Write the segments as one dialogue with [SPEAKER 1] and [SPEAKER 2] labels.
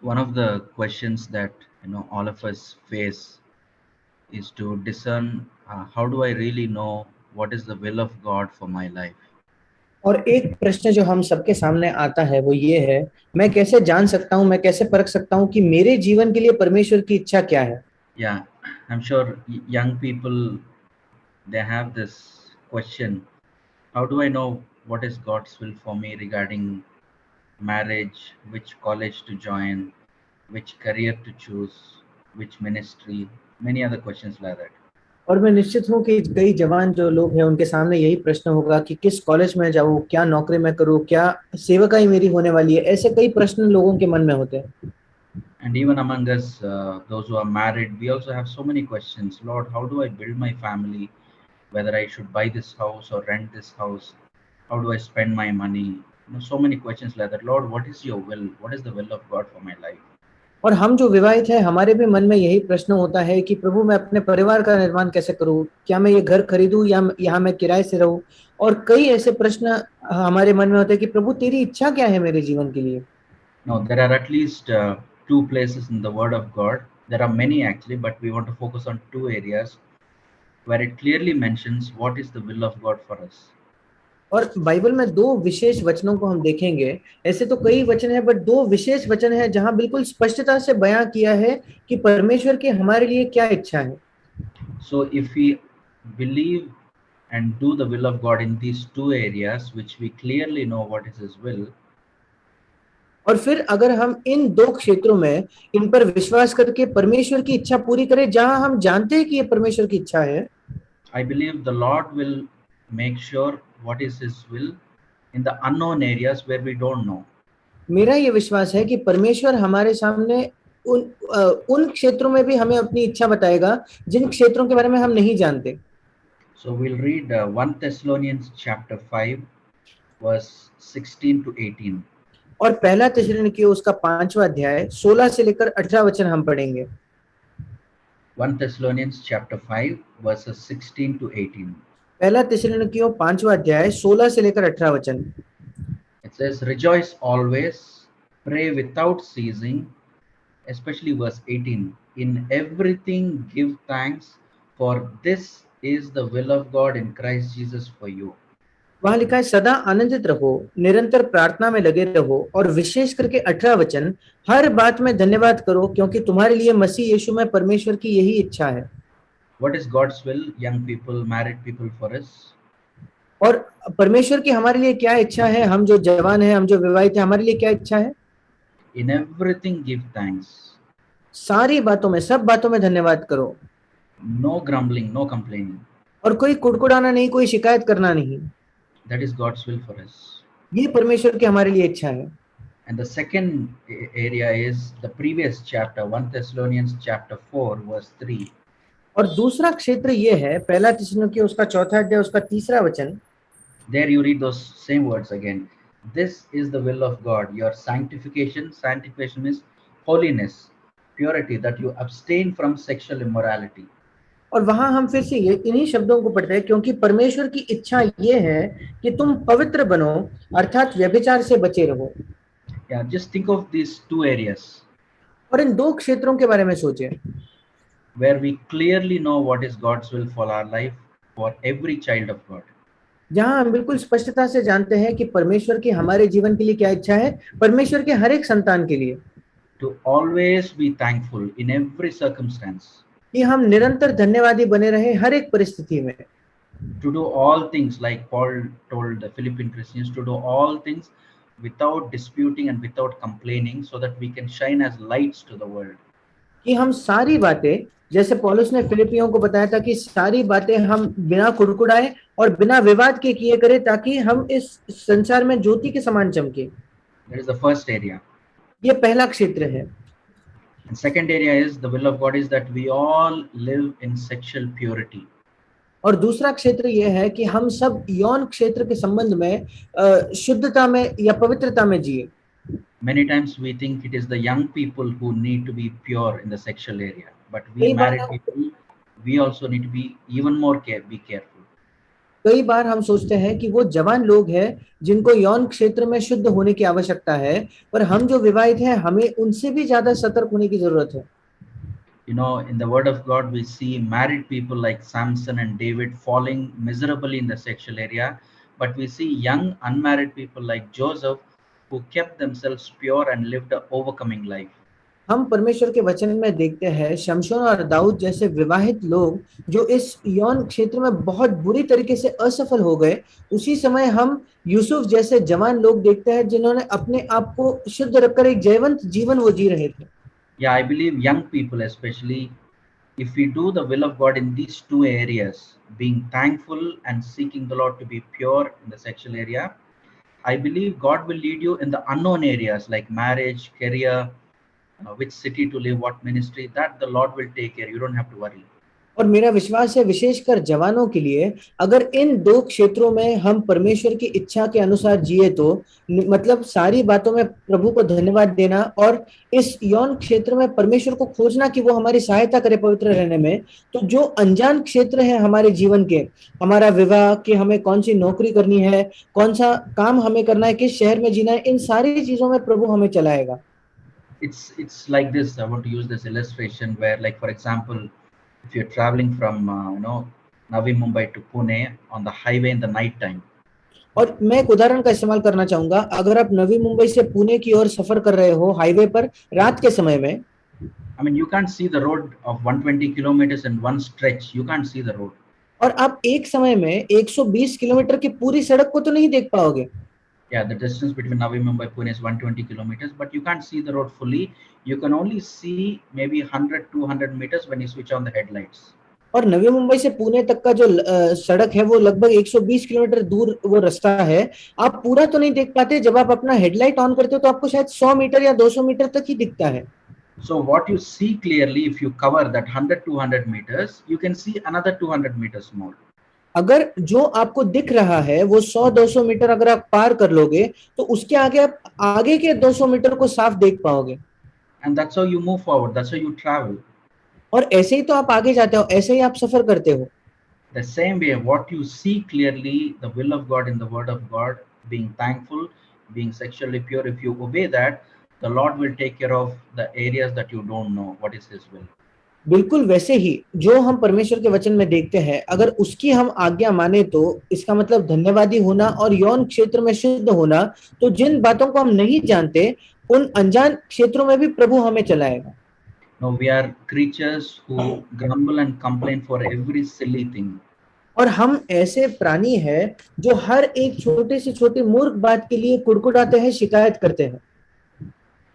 [SPEAKER 1] One of the questions that all of us face is to discern how do I really know what is the will of God for my life.
[SPEAKER 2] और एक प्रश्न जो हम सबके सामने आता है वो ये है, मैं कैसे जान सकता हूँ, मैं कैसे परख सकता हूँ कि मेरे जीवन के लिए परमेश्वर की इच्छा क्या है।
[SPEAKER 1] Yeah, I'm sure young people, they have this question, how do I know what is God's will for me regarding marriage, which college to join, which career to choose, which ministry, many other questions like that.
[SPEAKER 2] और मैं निश्चित हूँ कि कई जवान जो लोग हैं उनके सामने यही प्रश्न होगा कि किस कॉलेज में जाऊँ, क्या नौकरी में करूँ, क्या सेवकाई मेरी होने वाली है। ऐसे कई प्रश्न लोगों के मन में होते हैं।
[SPEAKER 1] And even among us, those who are married, we also have so many questions. Lord, how do I build my family? Whether I should buy this house or rent this house? How do I spend my money? So many questions like that. Lord, what is your will? What is the will of God for my life?
[SPEAKER 2] और हम जो विवाहित हैं, हमारे भी मन में यही प्रश्न होता है कि प्रभु, मैं अपने परिवार का निर्माण कैसे करूं, क्या मैं ये घर खरीदूं या यहाँ मैं किराए से रहूं। और कई ऐसे प्रश्न हमारे मन में होते हैं कि प्रभु, तेरी इच्छा क्या है मेरे जीवन के लिए।
[SPEAKER 1] Now, there are at least two places in the Word of God. There are many actually, but we want to focus on two areas where it clearly mentions what is the will of God for us.
[SPEAKER 2] और Bible में दो विशेष वचनों को हम देखेंगे। ऐसे तो कई वचन हैं, बट दो विशेष वचन हैं जहां बिल्कुल स्पष्टता से बयां किया है कि परमेश्वर की हमारे लिए क्या इच्छा है।
[SPEAKER 1] So, if we believe and do the will of God in these two areas, which we clearly know what is His will,
[SPEAKER 2] और फिर अगर हम इन दो क्षेत्रों में इन पर विश्वास करके परमेश्वर की इच्छा पूरी करें, जहां हम जानते हैं कि ये परमेश्वर की इच्छा है,
[SPEAKER 1] I believe the Lord will make sure what is His will in the unknown areas where we don't know.
[SPEAKER 2] मेरा ये विश्वास है कि परमेश्वर हमारे सामने उन उन क्षेत्रों में भी हमें अपनी इच्छा बताएगा जिन क्षेत्रों के बारे में हम नहीं जानते।
[SPEAKER 1] So we'll read 1 Thessalonians chapter 5, verse 16 to 18.
[SPEAKER 2] और पहला थिस्सलुनीकियों उसका 5वां अध्याय 16 से लेकर 18 वचन हम पढ़ेंगे।
[SPEAKER 1] 1 Thessalonians chapter 5, verses 16 to 18.
[SPEAKER 2] पहला थिस्सलुनीकियों 5वां अध्याय 16 से लेकर 18 वचन।
[SPEAKER 1] It says, rejoice always, pray without ceasing, especially verse 18. In everything give thanks, for this is the will of God in Christ Jesus for you.
[SPEAKER 2] वहां लिखा है, सदा आनंदित रहो, निरंतर प्रार्थना में लगे रहो, और विशेष करके 18 वचन, हर बात में धन्यवाद करो, क्योंकि तुम्हारे लिए मसीह यीशु में परमेश्वर की यही इच्छा है।
[SPEAKER 1] What is God's will, young people, married people, for us?
[SPEAKER 2] और परमेश्वर की हमारे लिए क्या इच्छा है, हम जो जवान हैं, हम जो विवाहित हैं, हमारे लिए क्या इच्छा है।
[SPEAKER 1] In everything give thanks.
[SPEAKER 2] सारी बातों में, सब बातों में धन्यवाद करो।
[SPEAKER 1] No grumbling, no complaining.
[SPEAKER 2] और कोई कुड़कुड़ाना नहीं, कोई शिकायत करना नहीं।
[SPEAKER 1] That is God's will for us.
[SPEAKER 2] ये परमेश्वर की हमारे लिए इच्छा है।
[SPEAKER 1] And the second area is the previous chapter, 1 Thessalonians chapter 4, verse 3.
[SPEAKER 2] और दूसरा क्षेत्र ये है, पहला थिस्सलुनीकियों उसका 4वां अध्याय उसका 3रा वचन।
[SPEAKER 1] There you read those same words again. This is the will of God, your sanctification. Sanctification is holiness, purity, that you abstain from sexual immorality.
[SPEAKER 2] और वहां हम फिर से ये इन्हीं शब्दों को पढ़ते हैं, क्योंकि परमेश्वर की इच्छा ये है कि तुम पवित्र बनो, अर्थात व्यभिचार से बचे रहो।
[SPEAKER 1] Yeah, just think of these two areas
[SPEAKER 2] और इन दो क्षेत्रों के बारे में सोचें,
[SPEAKER 1] where we clearly know what is God's will for our life, for every child of God.
[SPEAKER 2] जहां हम बिल्कुल स्पष्टता से जानते हैं कि परमेश्वर की हमारे जीवन के लिए क्या इच्छा है, परमेश्वर के हर एक संतान के लिए।
[SPEAKER 1] To always be thankful in every circumstance.
[SPEAKER 2] कि हम निरंतर धन्यवादी बने रहे हर एक परिस्थिति में।
[SPEAKER 1] To do all things, like Paul told the Philippian Christians, to do all things without disputing and without complaining, so that we can shine as lights to the world.
[SPEAKER 2] कि हम सारी बातें, जैसे पौलुस ने फिलिपियों को बताया था, कि सारी बातें हम बिना कुड़कुड़ाए और बिना विवाद के किए करें, ताकि हम इस संसार में ज्योति के समान चमके।
[SPEAKER 1] That is the first area.
[SPEAKER 2] ये पहला क्षेत्र है।
[SPEAKER 1] And second area is the will of God is that we all live in sexual purity.
[SPEAKER 2] और दूसरा क्षेत्र यह है कि हम सब यौन क्षेत्र के संबंध में शुद्धता में या पवित्रता में जिए।
[SPEAKER 1] Many times we think it is the young people who need to be pure in the sexual area, but we
[SPEAKER 2] कई बार
[SPEAKER 1] married people, we also need to be even more be careful.
[SPEAKER 2] कई बार हम सोचते हैं कि वो जवान लोग हैं जिनको यौन क्षेत्र में शुद्ध होने की आवश्यकता है, पर हम जो विवाहित हैं हमें उनसे भी ज्यादा सतर्क होने की जरूरत है।
[SPEAKER 1] You know, in the Word of God, we see married people like Samson and David falling miserably in the sexual area, but we see young unmarried people like Joseph who kept themselves pure and lived a overcoming life.
[SPEAKER 2] हम परमेश्वर के वचन में देखते हैं शमशोन और दाऊद जैसे विवाहित लोग जो इस यौन क्षेत्र में बहुत बुरी तरीके से असफल हो गए। उसी समय हम यूसुफ जैसे जवान लोग देखते हैं जिन्होंने अपने आप को शुद्ध रखकर एक जयवंत जीवन वो जी रहे थे।
[SPEAKER 1] Yeah, I believe young people, especially, if we do the will of God in these two areas, being thankful and seeking the Lord to be pure in the sexual area, I believe God will lead you in the unknown areas like marriage, career, which city to live, what ministry, that the Lord will take care. You don't have to worry.
[SPEAKER 2] और मेरा विश्वास है विशेषकर जवानों के लिए, अगर इन दो क्षेत्रों में हम परमेश्वर की इच्छा के अनुसार जिए तो मतलब सारी बातों में प्रभु को धन्यवाद देना और इस यौन क्षेत्र में परमेश्वर को खोजना कि वो हमारी सहायता करे पवित्र रहने में। तो जो अनजान क्षेत्र है हमारे जीवन के, हमारा विवाह, कि हमें कौन सी नौकरी करनी है, कौन सा काम हमें करना है, किस शहर में जीना है, इन सारी चीजों में प्रभु हमें चलाएगा।
[SPEAKER 1] It's like this. I want to use this illustration where, like for example, if you're traveling from Navi Mumbai to Pune on the highway in the night time,
[SPEAKER 2] और मैं एक उदाहरण का इस्तेमाल करना चाहूंगा, अगर आप नवी मुंबई से पुणे की ओर सफर कर रहे हो हाईवे पर रात के समय में,
[SPEAKER 1] I mean, you can't see the road of 120 kilometers in one stretch. You can't see the road.
[SPEAKER 2] और आप एक समय में 120 किलोमीटर की पूरी सड़क को तो नहीं देख पाओगे।
[SPEAKER 1] Yeah, the distance between Navi Mumbai Pune is 120 kilometers, but you can't see the road fully. You can only see maybe 100, 200 meters when you switch on the headlights.
[SPEAKER 2] और नवी मुंबई से पुणे तक का जो सड़क है वो लगभग 120 किलोमीटर दूर वो रास्ता है। आप पूरा तो नहीं देख पाते, जब आप अपना हेडलाइट ऑन करते हो तो आपको शायद 100 मीटर या 200 मीटर तक ही दिखता है।
[SPEAKER 1] So what you see clearly, if you cover that 100, 200 meters, you can see another 200 meters more.
[SPEAKER 2] अगर जो आपको दिख रहा है वो 100-200 मीटर अगर आप पार कर लोगे तो उसके आगे आप आगे के 200 मीटर को साफ देख पाओगे।
[SPEAKER 1] And that's how you move forward. That's how you travel.
[SPEAKER 2] और ऐसे ही तो आप आगे जाते हो, ऐसे ही आप सफर करते हो।
[SPEAKER 1] The same way, what you see clearly, the will of God in the Word of God, being thankful, being sexually pure, if you obey that, the Lord will take care of the areas that you don't know what is His will.
[SPEAKER 2] बिल्कुल वैसे ही जो हम परमेश्वर के वचन में देखते हैं, अगर उसकी हम आज्ञा माने तो इसका मतलब धन्यवादी होना और यौन क्षेत्र में शुद्ध होना। तो जिन बातों को हम नहीं जानते उन अनजान क्षेत्रों में भी प्रभु हमें चलाएगा।
[SPEAKER 1] Now, we are creatures who grumble and complain for every silly thing.
[SPEAKER 2] और हम ऐसे प्राणी हैं जो हर एक छोटे से छोटे मूर्ख बात के लिए कुड़कुड़ाते हैं, शिकायत करते हैं।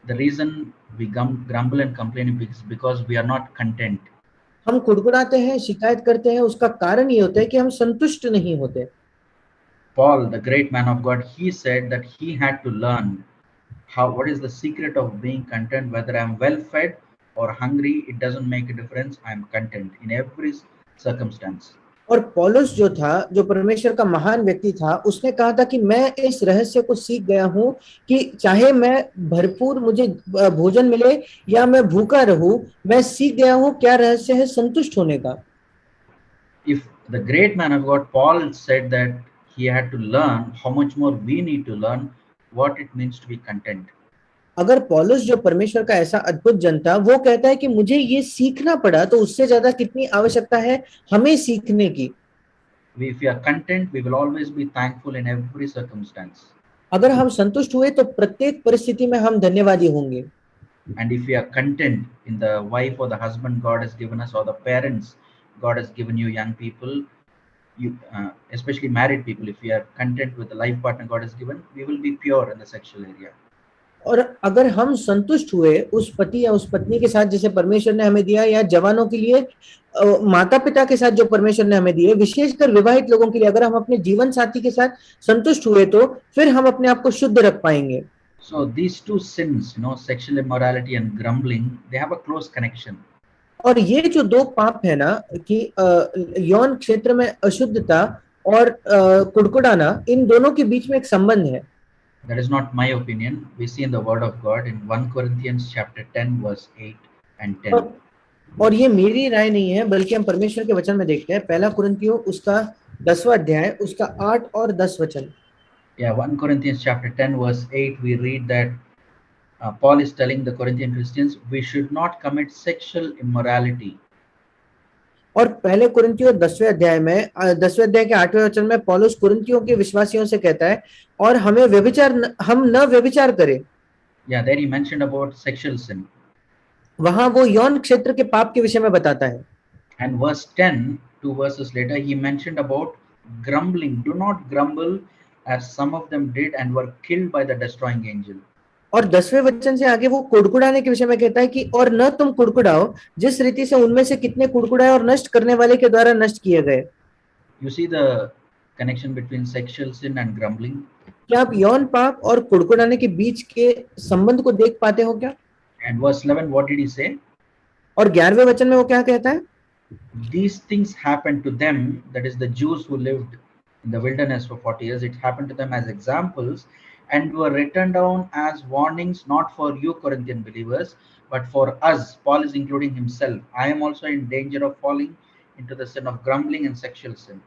[SPEAKER 1] The reason we grumble and complain is because we are not content.
[SPEAKER 2] हम कुड़कुड़ाते हैं, शिकायत करते हैं, उसका कारण ये होता है कि हम संतुष्ट नहीं होते।
[SPEAKER 1] Paul, the great man of God, he said that he had to learn what is the secret of being content, whether I'm well fed or hungry, it doesn't make a difference. I'm content in every circumstance.
[SPEAKER 2] और पौलुस जो था, जो परमेश्वर का महान व्यक्ति था, उसने कहा था कि मैं इस रहस्य को सीख गया हूं कि चाहे मैं भरपूर मुझे भोजन मिले या मैं भूखा रहूं, मैं सीख गया हूं क्या रहस्य है संतुष्ट होने का।
[SPEAKER 1] If the great man of God Paul said that he had to learn, how much more we need to learn what it means to be content.
[SPEAKER 2] अगर पौलुस जो परमेश्वर का ऐसा अद्भुत जन था वो कहता है कि मुझे ये सीखना पड़ा, तो उससे ज्यादा कितनी आवश्यकता है हमें सीखने की।
[SPEAKER 1] If we are content, we will always be thankful in every circumstance.
[SPEAKER 2] अगर हम संतुष्ट हुए तो प्रत्येक परिस्थिति में हम धन्यवादी होंगे।
[SPEAKER 1] And if we are content in the wife or the husband God has given us, or the parents God has given you, young people, especially married people, if we are content with the life partner God has given, we will be pure in the sexual area.
[SPEAKER 2] और अगर हम संतुष्ट हुए उस पति या उस पत्नी के साथ जैसे परमेश्वर ने हमें दिया, या जवानों के लिए माता पिता के साथ जो परमेश्वर ने हमें दिए, विशेषकर विवाहित लोगों के लिए अगर हम अपने जीवन साथी के साथ संतुष्ट हुए तो फिर हम अपने आप को शुद्ध रख पाएंगे।
[SPEAKER 1] So these two sins, sexual immorality and grumbling, they have a close connection.
[SPEAKER 2] और ये जो दो पाप है ना कि यौन क्षेत्र में अशुद्धता और कुड़कुड़ाना, इन दोनों के बीच में एक संबंध है।
[SPEAKER 1] That is not my opinion. We see in the Word of God in 1 Corinthians chapter 10 verse 8 and 10.
[SPEAKER 2] और ये मेरी राय नहीं है, बल्कि हम परमेश्वर के वचन में देखते हैं, पहला कुरिन्थियों उसका 10वां अध्याय उसका 8 और 10 वचन।
[SPEAKER 1] Yeah, 1 Corinthians chapter 10 verse 8, we read that Paul is telling the Corinthian Christians, we should not commit sexual immorality.
[SPEAKER 2] और पहले कुरिन्थियों 10वें अध्याय में 10वें अध्याय के 8वें वचन में पौलुस कुरिन्थियों के विश्वासियों से कहता है, और हम न व्यभिचार करें।
[SPEAKER 1] Yeah, there he mentioned about sexual sin.
[SPEAKER 2] वहां वो यौन क्षेत्र के पाप के विषय में बताता है।
[SPEAKER 1] And verse 10, 2 verses later, he mentioned about grumbling. Do not grumble as some of them did and were killed by the destroying angel.
[SPEAKER 2] और 10वें वचन से आगे वो कुड़कुड़ाने के विषय में कहता है कि और न तुम कुड़कुड़ाओ जिस रीति से उनमें से कितने कुड़कुड़ाए और नष्ट करने वाले के द्वारा नष्ट किए गए।
[SPEAKER 1] You see the connection between sexual sin and grumbling?
[SPEAKER 2] क्या आप यौन पाप और कुड़कुड़ाने के बीच के संबंध को देख पाते हो क्या?
[SPEAKER 1] And verse 11, what did he say?
[SPEAKER 2] और 11वें वचन में वो क्या कहता है?
[SPEAKER 1] These things happened to them, that is the Jews who lived in the wilderness for 40 years. It happened to them as examples and were written down as warnings, not for you Corinthian believers, but for us. Paul is including himself. I am also in danger of falling into the sin of grumbling and sexual sin.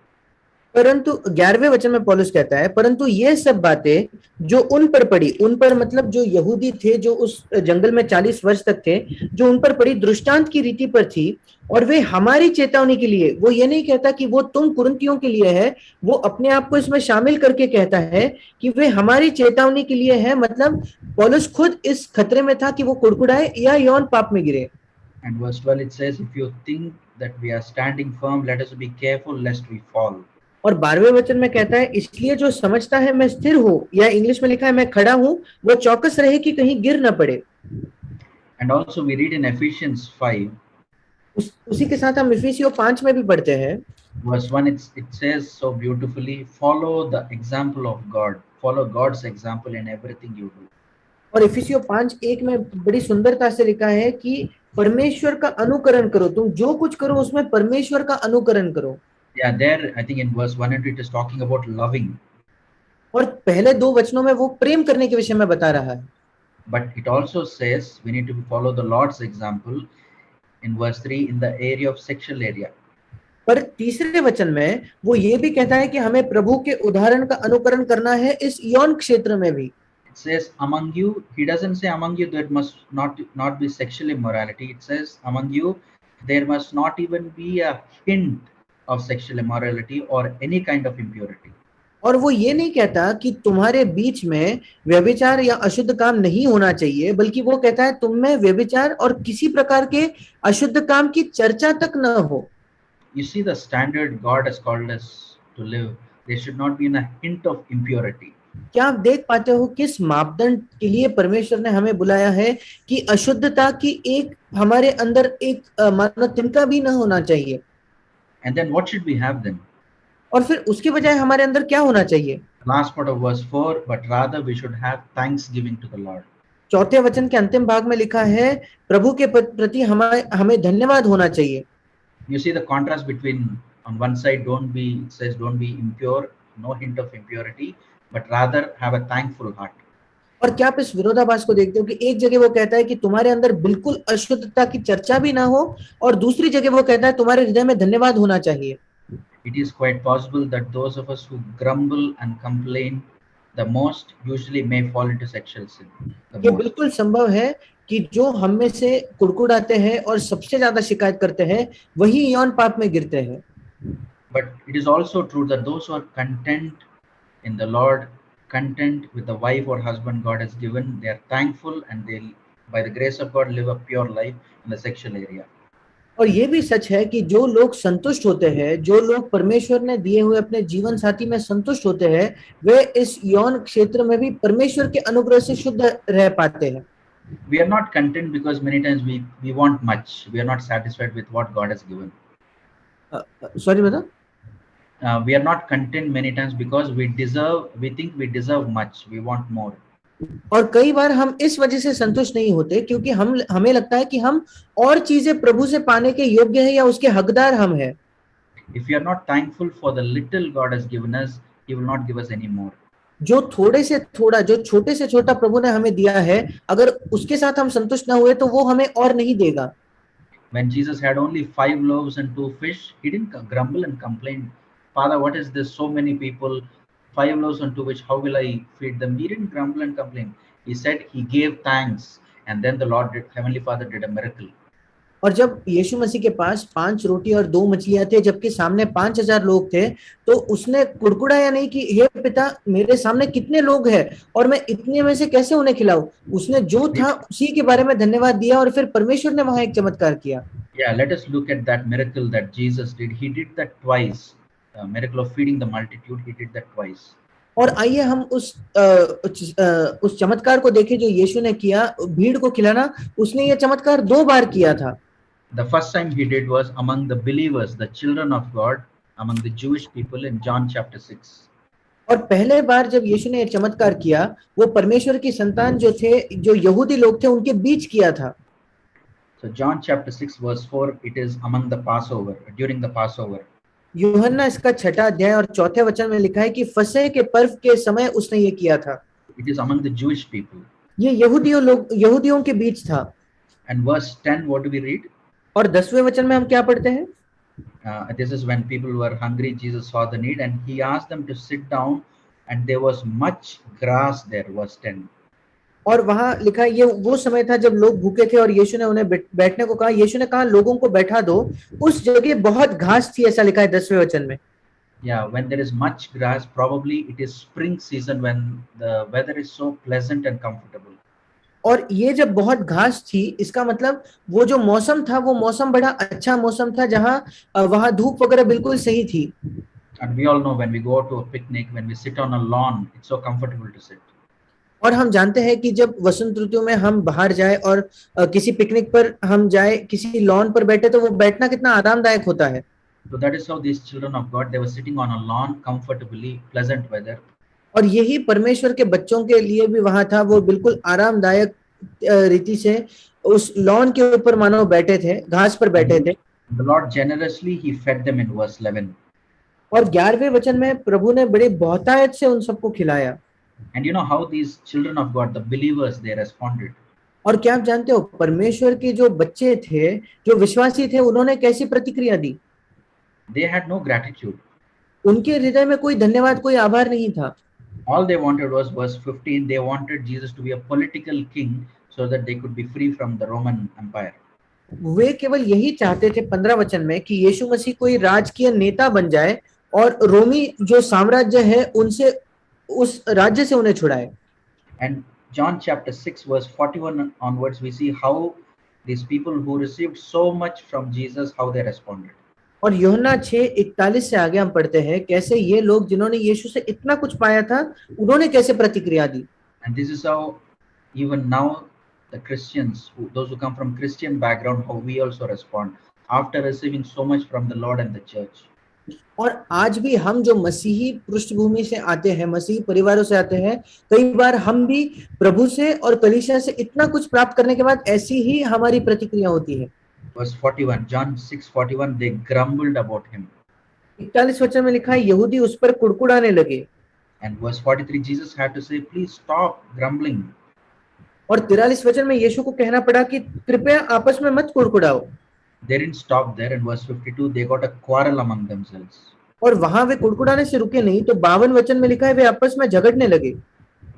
[SPEAKER 2] परंतु 11वें वचन में पौलुस कहता है, परंतु ये सब बातें जो उन पर पड़ी, उन पर मतलब जो यहूदी थे, जो उस जंगल में 40 वर्ष तक थे, जो उन पर पड़ी दृष्टांत की रीति पर थी, और वे हमारी चेतावनी के लिए। वो ये नहीं कहता कि वो तुम कुरिन्थियों के लिए है, वो अपने आप को इसमें शामिल करके कहता है कि वे हमारी चेतावनी के लिए है। मतलब पौलुस खुद इस खतरे में था कि वो कुड़कुड़ाए या यौन पाप में गिरे।
[SPEAKER 1] And verse 12 it says, if you think that we are standing firm, let us be careful lest we fall.
[SPEAKER 2] और 12वें वचन में कहता है, इसलिए जो समझता है मैं स्थिर हूं, या इंग्लिश में लिखा है मैं खड़ा हूं, वो चौकस रहे कि कहीं गिर न पड़े।
[SPEAKER 1] And also we read in Ephesians 5
[SPEAKER 2] उसी के साथ हम इफिसियों 5 में भी पढ़ते हैं,
[SPEAKER 1] verse 1, it says so beautifully, follow the example of God, follow God's example in everything you do.
[SPEAKER 2] और इफिसियों 5:1 में बड़ी सुंदरता से लिखा है कि परमेश्वर का अनुकरण करो, तुम जो कुछ करो उसमें परमेश्वर का अनुकरण करो।
[SPEAKER 1] Yeah, there I think in verse 1 and 2 it is talking about loving,
[SPEAKER 2] और पहले 2 वचनों में वो प्रेम करने के विषय में बता रहा है।
[SPEAKER 1] but it also says we need to follow the Lord's example in verse 3 in the area of sexual area.
[SPEAKER 2] पर तीसरे वचन में वो ये भी कहता है कि हमें प्रभु के उदाहरण का अनुकरण करना है इस यौन क्षेत्र में भी।
[SPEAKER 1] It says among you, he doesn't say among you there must not be sexual immorality. It says among you there must not even be a hint of sexual immorality or any kind of impurity.
[SPEAKER 2] और वो ये नहीं कहता कि तुम्हारे बीच में व्यभिचार या अशुद्ध काम नहीं होना चाहिए, बल्कि वो कहता है तुम में व्यभिचार और किसी प्रकार के अशुद्ध काम की चर्चा तक न हो।
[SPEAKER 1] You see the standard God has called us to live. There should not be a hint of impurity.
[SPEAKER 2] क्या आप देख पाते हो किस मापदंड के लिए परमेश्वर ने हमें बुलाया है कि अशुद्धता की एक हमारे अंदर एक मानो तिनका भी न होना चाहिए।
[SPEAKER 1] And then what should we have then?
[SPEAKER 2] और फिर उसके बजाय हमारे अंदर क्या होना चाहिए?
[SPEAKER 1] Last part of verse 4, but rather we should have thanksgiving to the Lord.
[SPEAKER 2] चौथे वचन के अंतिम भाग में लिखा है, प्रभु के प्रति हमें धन्यवाद होना चाहिए।
[SPEAKER 1] You see the contrast between on one side it says don't be impure, no hint of impurity, but rather have a thankful heart.
[SPEAKER 2] और क्या आप इस विरोधाभास को देखते हो कि एक जगह वो कहता है कि तुम्हारे अंदर बिल्कुल अशुद्धता की चर्चा भी ना हो, और दूसरी जगह वो कहता है तुम्हारे हृदय में धन्यवाद होना चाहिए।
[SPEAKER 1] It is quite possible that those of us who grumble and complain the most usually may fall into sexual sin.
[SPEAKER 2] ये बिल्कुल संभव है कि जो हम में से कुड़कुड़ाते हैं और सबसे ज्यादा शिकायत करते हैं वही यौन पाप में गिरते हैं।
[SPEAKER 1] But it is also true that those who are content in the Lord, content with the wife or husband God has given, they are thankful and they'll by the grace of God live a pure life in the sexual area.
[SPEAKER 2] और ये भी सच है कि जो लोग संतुष्ट होते हैं, जो लोग परमेश्वर ने दिए हुए अपने जीवन साथी में संतुष्ट होते हैं, वे इस यौन क्षेत्र में भी परमेश्वर के अनुग्रह से शुद्ध रह पाते हैं।
[SPEAKER 1] We are not content because many times we want much. We are not satisfied with what God has given.
[SPEAKER 2] Sorry बता।
[SPEAKER 1] We are not content many times because we think we deserve much. We want more.
[SPEAKER 2] और कई बार हम इस वजह से संतुष्ट नहीं होते क्योंकि हमें लगता है कि हम और चीजें प्रभु से पाने के योग्य हैं या उसके हकदार हम हैं।
[SPEAKER 1] If we are not thankful for the little God has given us, He will not give us any more.
[SPEAKER 2] जो थोड़े से थोड़ा, जो छोटे से छोटा प्रभु ने हमें दिया है, अगर उसके साथ हम संतुष्ट ना हुए तो वो हमें और नहीं देगा।
[SPEAKER 1] When Jesus had only 5 loaves and 2 fish, He didn't grumble and complain Father, what is this? So many people, 5 loaves and 2 fish. How will I feed them? He didn't grumble and complain. He said he gave thanks, and then the Lord did, Heavenly Father did a miracle.
[SPEAKER 2] और जब यीशु मसीह के पास 5 रोटी और 2 मछलियां थे, जबकि सामने 5,000 लोग थे, तो उसने कुड़कुड़ाया नहीं कि हे पिता, मेरे सामने कितने लोग हैं और मैं इतने में से कैसे उन्हें खिलाऊं। उसने जो था उसी के बारे में धन्यवाद दिया और फिर परमेश्वर ने वहां एक चमत्कार किया।
[SPEAKER 1] Yeah, let us look at that miracle that Jesus did. He did that twice. The miracle of feeding the multitude, he did that twice.
[SPEAKER 2] और आइए हम उस चमत्कार को देखें जो यीशु ने किया, भीड़ को खिलाना। उसने ये चमत्कार 2 बार किया था।
[SPEAKER 1] The first time he did was among the believers, the children of God, among the Jewish people in John chapter 6.
[SPEAKER 2] और पहले बार जब यीशु ने ये चमत्कार किया, वो परमेश्वर की संतान जो थे, जो यहूदी लोग थे, उनके बीच किया था।
[SPEAKER 1] So John chapter 6 verse 4, it is among the Passover, during the Passover.
[SPEAKER 2] यूहन्ना इसका 6 अध्याय और 4 वचन में लिखा है कि फसह के पर्व के समय उसने ये किया था।
[SPEAKER 1] It is among the Jewish people.
[SPEAKER 2] ये यहूदियों के बीच था।
[SPEAKER 1] And verse 10, what do we read?
[SPEAKER 2] और 10वें वचन में हम क्या पढ़ते हैं?
[SPEAKER 1] This is when people were hungry, Jesus saw the need and he asked them to sit down, and there was much grass there, verse 10.
[SPEAKER 2] और वहां लिखा है, ये वो समय था जब लोग भूखे थे और यीशु ने उन्हें बैठने को कहा। यीशु ने कहा लोगों को बैठा दो। उस जगह बहुत घास थी, ऐसा लिखा है 10वें वचन में।
[SPEAKER 1] Yeah, when there is much grass, probably it is spring season when the weather is so pleasant and comfortable.
[SPEAKER 2] और ये जब बहुत घास थी, इसका मतलब वो जो मौसम था, वो मौसम बड़ा अच्छा मौसम था, जहां वहां धूप वगैरह बिल्कुल सही थी।
[SPEAKER 1] And we all know when we go to a picnic, when we sit on a lawn, it's so comfortable to sit.
[SPEAKER 2] और हम जानते हैं कि जब वसंत ऋतु में हम बाहर जाए और किसी पिकनिक पर हम जाए, किसी लॉन पर बैठे, तो वो बैठना कितना आरामदायक होता है।
[SPEAKER 1] So that is how these children of God, they were sitting on a lawn comfortably, pleasant weather.
[SPEAKER 2] और यही परमेश्वर के बच्चों के लिए भी वहां था, वो बिल्कुल आरामदायक रीति से उस लॉन के ऊपर मानो बैठे थे, घास पर बैठे थे।
[SPEAKER 1] The Lord generously he fed them in verse 11.
[SPEAKER 2] और 11वें वचन में प्रभु ने बड़े बहुतायत से उन सबको खिलाया।
[SPEAKER 1] And you know how these children of God, the believers, they responded.
[SPEAKER 2] और क्या आप जानते हो, परमेश्वर के जो बच्चे थे, जो विश्वासी थे, उन्होंने कैसी प्रतिक्रिया दी?
[SPEAKER 1] They had no gratitude.
[SPEAKER 2] उनके हृदय में कोई धन्यवाद, कोई आभार नहीं था।
[SPEAKER 1] All they wanted was verse 15. They wanted Jesus to be a political king so that they could be free from the Roman Empire.
[SPEAKER 2] वे केवल यही चाहते थे 15 वचन में कि यीशु मसीह कोई राजकीय नेता बन जाए और रोमी जो साम्राज्य है उनसे, उस राज्य से उन्हें छुड़ाए।
[SPEAKER 1] And John chapter 6 verse 41 onwards, we see how these people who received so much from Jesus, how they responded.
[SPEAKER 2] और यूहन्ना 6:41 से आगे हम पढ़ते हैं कैसे ये लोग जिन्होंने यीशु से इतना कुछ पाया था, उन्होंने कैसे प्रतिक्रिया दी।
[SPEAKER 1] And this is how even now the Christians, those who come from Christian background, how we also respond after receiving so much from the Lord and the church.
[SPEAKER 2] और आज भी हम जो मसीही पृष्ठभूमि से आते हैं, मसीही परिवारों से आते हैं, कई बार हम भी प्रभु से और कलीसिया से इतना कुछ प्राप्त करने के बाद ऐसी ही हमारी प्रतिक्रिया होती है।
[SPEAKER 1] Verse 41, John 6:41, they grumbled about him.
[SPEAKER 2] 41 वचन में लिखा है यहूदी उस पर कुड़कुड़ाने लगे।
[SPEAKER 1] And verse 43, Jesus had to say, please stop grumbling.
[SPEAKER 2] और 43 वचन में यीशु को कहना पड़ा कि कृपया आपस में मत कुड़कुड़ाओ।
[SPEAKER 1] They didn't stop there. In verse 52, they got a quarrel among themselves.
[SPEAKER 2] और वहां वे कुड़कुड़ाने से रुके नहीं, तो 52 वचन में लिखा है वे आपस में झगड़ने लगे।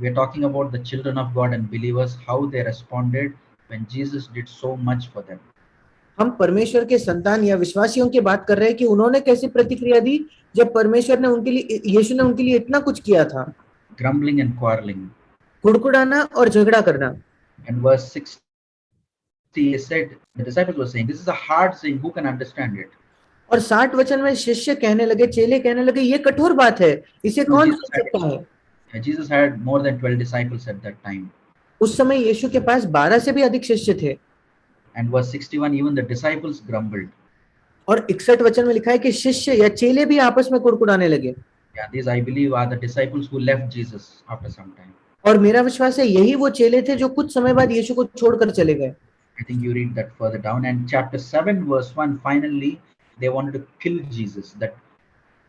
[SPEAKER 1] We are talking about the children of God and believers, how they responded when Jesus did so much for them.
[SPEAKER 2] हम परमेश्वर के संतान या विश्वासियों की बात कर रहे हैं कि उन्होंने कैसी प्रतिक्रिया दी जब परमेश्वर ने उनके लिए, यीशु ने उनके लिए इतना कुछ किया था।
[SPEAKER 1] Grumbling and quarreling.
[SPEAKER 2] कुड़कुड़ाना और झगड़ा करना।
[SPEAKER 1] And verse 60 said, the disciples were saying, this is a hard saying, who can understand it?
[SPEAKER 2] और 60 वचन में शिष्य कहने लगे, चेले कहने लगे, ये कठोर बात है, इसे कौन समझ सकता है।
[SPEAKER 1] Jesus had more than 12 disciples at that time.
[SPEAKER 2] उस समय यीशु के पास 12 से भी अधिक शिष्य थे।
[SPEAKER 1] And verse 61, even the disciples grumbled.
[SPEAKER 2] और 61 वचन में लिखा है कि शिष्य या चेले भी आपस में कुड़कुड़ाने लगे।
[SPEAKER 1] Yeah, these I believe are the disciples who left Jesus after some time.
[SPEAKER 2] और मेरा विश्वास है यही वो चेले थे जो कुछ समय बाद यीशु को छोड़कर चले गए।
[SPEAKER 1] I think you read that further down. And chapter 7 verse 1, finally they wanted to kill Jesus, that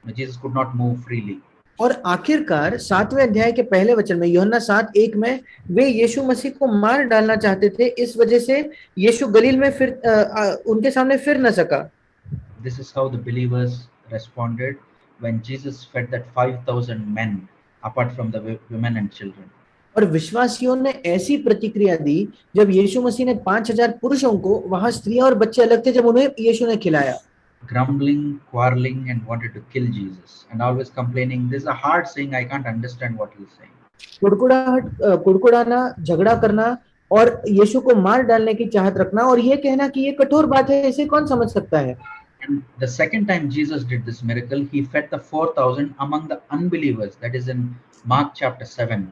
[SPEAKER 1] Jesus could not move freely.
[SPEAKER 2] और आखिरकार 7वें अध्याय के पहले वचन में, यूहन्ना 7:1 में, वे यीशु मसीह को मार डालना चाहते थे, इस वजह से यीशु गलील में उनके सामने फिर न सका।
[SPEAKER 1] This is how the believers responded when Jesus fed that 5,000 men apart from the women and children.
[SPEAKER 2] और विश्वासियों ने ऐसी प्रतिक्रिया दी जब यीशु मसीह ने 5,000 पुरुषों को, वहां स्त्रियां और बच्चे अलग थे, जब उन्हें यीशु ने खिलाया।
[SPEAKER 1] Grumbling, quarreling, and wanted to kill Jesus, and always complaining. This is a hard saying. I can't understand what he's saying.
[SPEAKER 2] कुड़कुड़ाना, झगड़ा करना और यीशु को मार डालने की चाहत रखना और ये कहना कि ये कठोर बात है, इसे कौन समझ सकता है।
[SPEAKER 1] And the second time Jesus did this miracle, he fed the 4,000 among the unbelievers. That is in Mark chapter 7.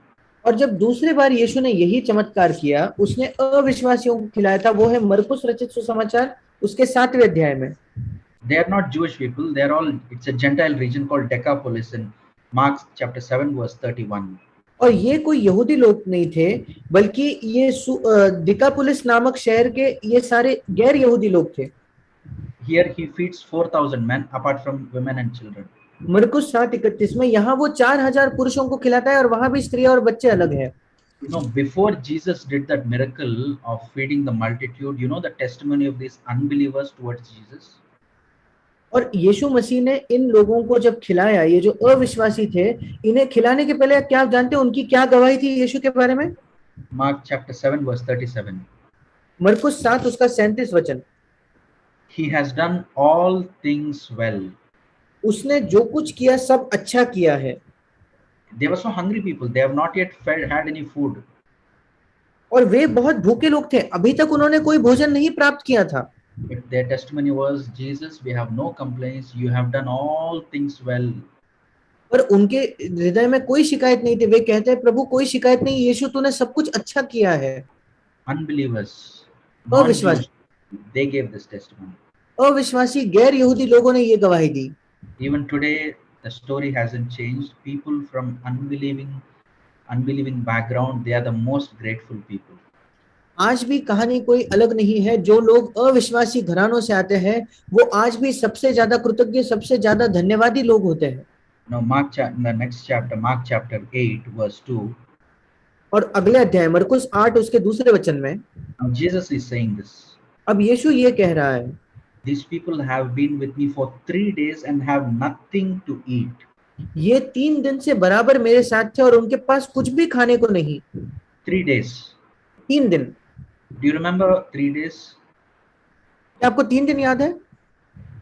[SPEAKER 2] और जब दूसरी बार यीशु ने यही चमत्कार किया, उसने अविश्वासियों को खिलाया था। वो है मरकुस रचित सुसमाचार उसके 7वें अध्याय में।
[SPEAKER 1] They are not Jewish people. They are all. It's a Gentile region called Decapolis in Mark chapter 7 verse 31.
[SPEAKER 2] और ये कोई यहूदी लोग नहीं थे, बल्कि ये डिकापुलिस नामक शहर के ये सारे गैर यहूदी लोग थे।
[SPEAKER 1] Here he feeds 4,000 men apart from women and children.
[SPEAKER 2] मरकुस 7:31 में यहाँ वो 4,000 पुरुषों को खिलाता है और वहां भी स्त्रियां और बच्चे अलग है।
[SPEAKER 1] You know, before Jesus did that miracle of feeding the multitude, you know the testimony of these unbelievers towards Jesus.
[SPEAKER 2] और यीशु मसीह ने इन लोगों को जब खिलाया, ये जो अविश्वासी थे, इन्हें खिलाने के पहले क्या जानते हैं उनकी क्या गवाही थी यीशु के बारे में?
[SPEAKER 1] Mark chapter 7 verse 37.
[SPEAKER 2] मरकुस 7 उसका 37 वचन।
[SPEAKER 1] He has done all things well.
[SPEAKER 2] उसने जो कुछ किया सब अच्छा किया है।
[SPEAKER 1] They were so hungry people. They have not yet had any food.
[SPEAKER 2] और वे बहुत भूखे लोग थे, अभी तक उन्होंने कोई भोजन नहीं प्राप्त किया था।
[SPEAKER 1] But their testimony was, Jesus, we have no complaints. You have done all things well.
[SPEAKER 2] पर उनके हृदय में कोई शिकायत नहीं थी। वे कहते हैं, प्रभु कोई शिकायत नहीं, यीशु तूने सब कुछ अच्छा किया है।
[SPEAKER 1] Unbelievers,
[SPEAKER 2] अविश्वासी,
[SPEAKER 1] they gave this testimony.
[SPEAKER 2] अविश्वासी गैर यहूदी लोगों ने ये गवाही दी।
[SPEAKER 1] Even today, the story hasn't changed. People from unbelieving background, they are the most grateful people.
[SPEAKER 2] आज भी कहानी कोई अलग नहीं है। जो लोग अविश्वासी घरानों से आते हैं, वो आज भी सबसे ज्यादा कृतज्ञ, सबसे ज्यादा धन्यवादी लोग होते हैं।
[SPEAKER 1] Now, the next chapter, Mark chapter 8, verse 2.
[SPEAKER 2] और अगले अध्याय मरकुस 8 उसके दूसरे वचन में
[SPEAKER 1] Now, Jesus is saying this.
[SPEAKER 2] अब यीशु ये कह रहा है,
[SPEAKER 1] These people have been with me for 3 days and have nothing to eat.
[SPEAKER 2] ये 3 दिन से बराबर मेरे साथ थे और उनके पास कुछ भी खाने को नहीं।
[SPEAKER 1] 3 days.
[SPEAKER 2] 3 दिन।
[SPEAKER 1] Do you remember 3 days?
[SPEAKER 2] क्या आपको 3 दिन याद है?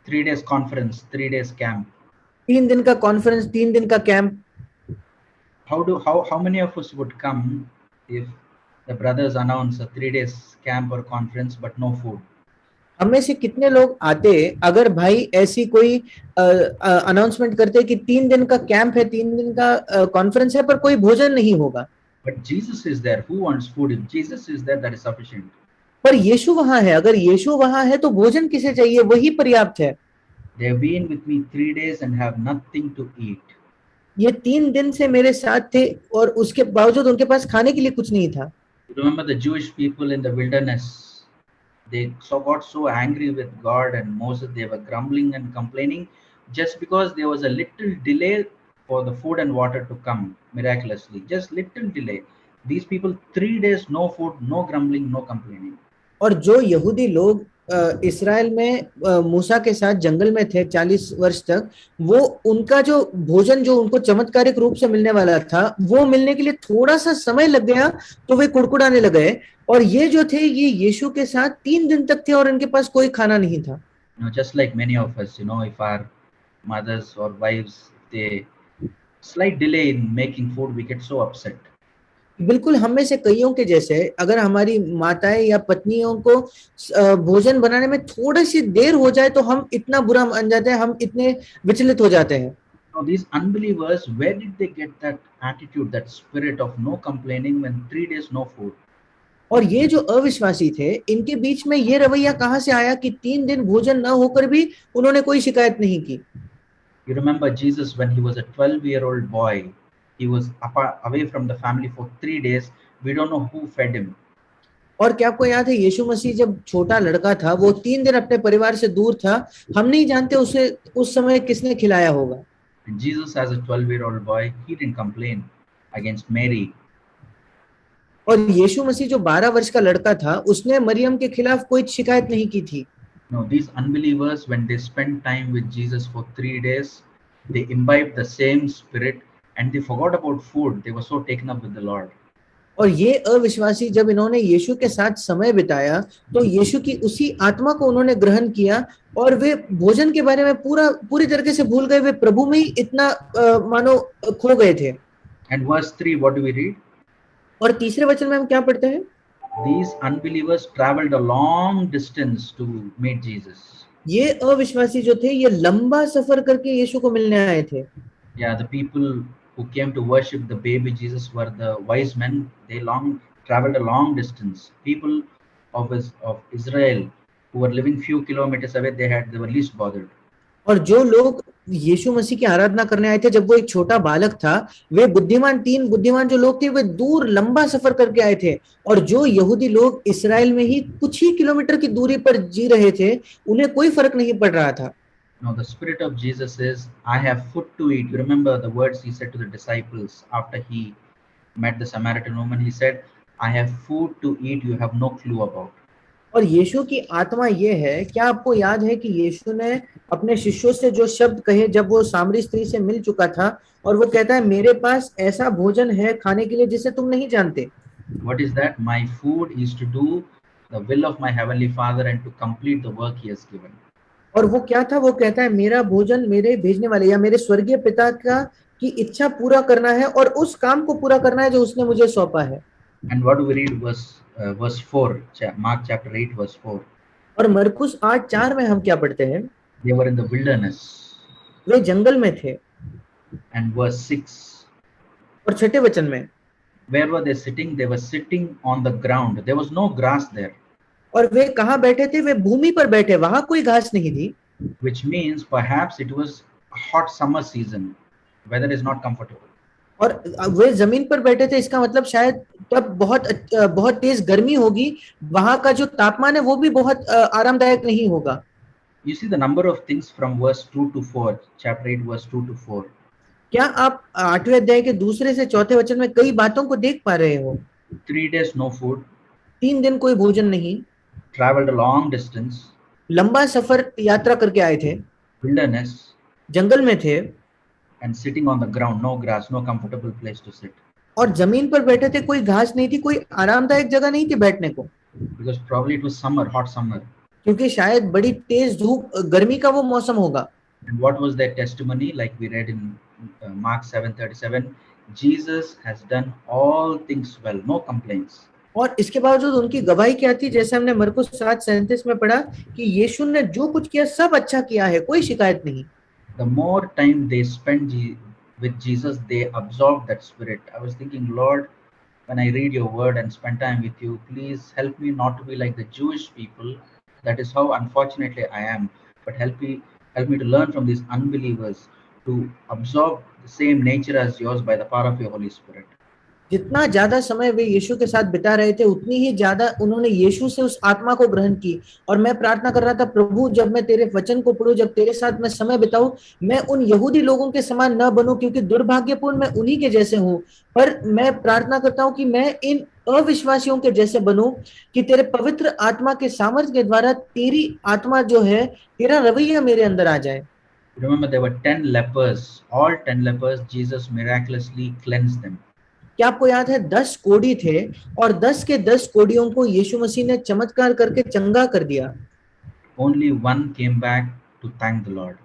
[SPEAKER 1] 3 days conference, 3 days camp.
[SPEAKER 2] 3 दिन का कॉन्फ्रेंस, 3 दिन का camp.
[SPEAKER 1] How many of us would come if the brothers announce a 3 days camp or conference but no food?
[SPEAKER 2] हमें से कितने लोग आते अगर भाई ऐसी कोई अनाउंसमेंट करते कि 3 दिन का कैंप है, 3 दिन का कॉन्फ्रेंस है, पर कोई भोजन नहीं होगा।
[SPEAKER 1] But Jesus is there. Who wants food? If Jesus is there, that is sufficient.
[SPEAKER 2] पर यीशु वहां है। अगर यीशु वहां है तो भोजन किसे चाहिए? वही पर्याप्त है।
[SPEAKER 1] They have been with me 3 days and have nothing to eat.
[SPEAKER 2] ये 3 दिन से मेरे साथ थे और उसके बावजूद उनके पास खाने के लिए कुछ नहीं था।
[SPEAKER 1] Remember the Jewish people in the wilderness. They got so angry with God and Moses. They were grumbling and complaining just because there was a little delay for the food and water to come miraculously. Just little delay. These people 3 days no food, no grumbling, no complaining.
[SPEAKER 2] और जो यहूदी लोग इस्राएल में मूसा के साथ जंगल में थे 40 वर्ष तक, वो उनका जो भोजन जो उनको चमत्कारिक रूप से मिलने वाला था, वो मिलने के लिए थोड़ा सा समय लग गया तो वे कुड़कुड़ाने लगे। और ये जो थे, ये यीशु के साथ 3 दिन तक थे और इनके पास कोई खाना नहीं था।
[SPEAKER 1] Just like many of us, if our mothers or wives, they slight delay in making food, we get so upset.
[SPEAKER 2] बिल्कुल हम में से कईयों के जैसे, अगर हमारी माताएं या पत्नियों को भोजन बनाने में थोड़ी सी देर हो जाए तो हम इतना बुरा मान जाते हैं, हम इतने विचलित हो जाते हैं।
[SPEAKER 1] Now these unbelievers, where did they get that attitude, that spirit of no complaining when 3 days no food?
[SPEAKER 2] और ये जो अविश्वासी थे, इनके बीच में ये रवैया कहाँ से आया कि 3 दिन भोजन न होकर भी उन्होंने कोई शिकायत नहीं की?
[SPEAKER 1] You remember Jesus when he was a 12-year-old boy. He was away from the family for 3 days. We don't know who fed him.
[SPEAKER 2] और क्या आपको याद है यीशु मसीह जब छोटा लड़का था, वो 3 दिन अपने परिवार से दूर था, हम नहीं जानते उसे उस समय किसने खिलाया होगा।
[SPEAKER 1] And Jesus as a 12-year-old boy, he didn't complain against Mary.
[SPEAKER 2] और यीशु मसीह जो 12 वर्ष का लड़का था, उसने मरियम के खिलाफ कोई शिकायत नहीं की थी।
[SPEAKER 1] No, these unbelievers, when they spent time with Jesus for 3 days, They imbibed the same spirit and they forgot about food. They were so taken up with the Lord.
[SPEAKER 2] और ये अविश्वासी जब इन्होंने यीशु के साथ समय बिताया तो यीशु की उसी आत्मा को उन्होंने ग्रहण किया और वे भोजन के बारे में पूरी तरीके से भूल गए। वे प्रभु में ही इतना मानो खो गए थे।
[SPEAKER 1] And verse 3, what do we read?
[SPEAKER 2] और तीसरे वचन में हम क्या पढ़ते हैं?
[SPEAKER 1] These unbelievers traveled a long distance to meet Jesus.
[SPEAKER 2] ये अविश्वासी जो थे ये लंबा सफर करके यीशु को मिलने आए थे।
[SPEAKER 1] Yeah, the people who came to worship the baby Jesus were the wise men. They traveled a long distance. People of Israel who were living few kilometers away, they were least bothered.
[SPEAKER 2] और जो लोग यीशु मसीह की आराधना करने आए थे जब वो एक छोटा बालक था, वे तीन बुद्धिमान जो लोग थे वे दूर लंबा सफर करके आए थे। और जो यहूदी लोग इस्राएल में ही कुछ ही किलोमीटर की दूरी पर जी रहे थे, उन्हें कोई फर्क नहीं पड़ रहा था।
[SPEAKER 1] Now the spirit of Jesus says, I have food to eat. You remember the words he said to the disciples after he met the Samaritan woman. He said, I have food to eat you have no clue about.
[SPEAKER 2] और यीशु की आत्मा ये है, क्या आपको याद है कि यीशु ने अपने शिष्यों से जो शब्द कहे जब वो सामरी स्त्री से मिल चुका था, और वो कहता है मेरे पास ऐसा भोजन है खाने के लिए जिसे तुम नहीं जानते।
[SPEAKER 1] What is that? My food is to do the will of my heavenly Father and to complete the work he has given.
[SPEAKER 2] और वो क्या था? वो कहता है मेरा भोजन मेरे भेजने वाले या मेरे स्वर्गीय पिता का की इच्छा पूरा करना है और उस काम को पूरा करना है जो उसने मुझे सौंपा है।
[SPEAKER 1] And what do we read? Verse 4, Mark chapter 8 verse 4.
[SPEAKER 2] और मरकुस 8:4 में हम क्या पढ़ते हैं?
[SPEAKER 1] They were in the wilderness.
[SPEAKER 2] वे जंगल में थे।
[SPEAKER 1] And verse 6.
[SPEAKER 2] और छठे वचन में
[SPEAKER 1] Where were they sitting? They were sitting on the ground. There was no grass there.
[SPEAKER 2] और वे कहाँ बैठे थे? वे भूमि पर बैठे, वहां कोई घास नहीं थी।
[SPEAKER 1] Which means perhaps it was a hot summer season. Weather is not comfortable.
[SPEAKER 2] और वे जमीन पर बैठे थे, इसका मतलब शायद तब बहुत तेज गर्मी होगी, वहां का जो तापमान है वो भी बहुत आरामदायक नहीं होगा।
[SPEAKER 1] You see the number of things from verse 2 to 4, chapter 8 verse 2 to 4.
[SPEAKER 2] क्या आप 8वें अध्याय के दूसरे से चौथे वचन में कई बातों को देख पा रहे हो?
[SPEAKER 1] 3 days no food.
[SPEAKER 2] 3 दिन कोई भोजन नहीं।
[SPEAKER 1] Traveled a long distance.
[SPEAKER 2] लंबा सफर यात्रा करके आए थे।
[SPEAKER 1] Wilderness.
[SPEAKER 2] जंगल में थे।
[SPEAKER 1] And sitting on the ground, no grass, no comfortable place to sit.
[SPEAKER 2] और जमीन पर बैठे थे, कोई घास नहीं थी, कोई आरामदायक जगह नहीं थी बैठने को।
[SPEAKER 1] Because probably it was summer, hot summer.
[SPEAKER 2] क्योंकि शायद बड़ी तेज धूप, गर्मी का वो मौसम होगा।
[SPEAKER 1] And what was their testimony? Like we read in Mark 7:37, Jesus has done all things well, no complaints.
[SPEAKER 2] और इसके बावजूद उनकी गवाही क्या थी? जैसे हमने मरकुस 7:37 में पढ़ा कि यीशु ने जो कुछ किया सब अच्छा किया है, कोई शिकायत नहीं।
[SPEAKER 1] The more time they spent with Jesus, they absorbed that spirit. I was thinking, Lord, when I read your word and spend time with you, please help me not to be like the Jewish people. That is how unfortunately I am. But help me to learn from these unbelievers to absorb the same nature as yours by the power of your Holy Spirit.
[SPEAKER 2] जितना ज्यादा समय वे यीशु के साथ बिता रहे थे, उतनी ही ज्यादा उन्होंने यीशु से उस आत्मा को ग्रहण की। और मैं प्रार्थना कर रहा था, प्रभु जब मैं तेरे वचन को पढ़ूं, जब तेरे साथ मैं समय बिताऊं, मैं उन यहूदी लोगों के समान न बनूं, क्योंकि दुर्भाग्यपूर्ण मैं उन्हीं के जैसे हूं। पर मैं प्रार्थना करता हूं कि मैं इन अविश्वासियों के जैसे बनूं, कि तेरे पवित्र आत्मा के सामर्थ्य के द्वारा तेरी आत्मा जो है, तेरा रवैया मेरे अंदर आ जाए।
[SPEAKER 1] Remember, there were 10 lepers. All 10 lepers, Jesus miraculously cleansed them.
[SPEAKER 2] क्या आपको याद है 10 कोढ़ी थे और 10 के 10 कोढ़ियों को यीशु मसीह ने चमत्कार करके चंगा कर दिया।
[SPEAKER 1] Only one came back to thank the Lord.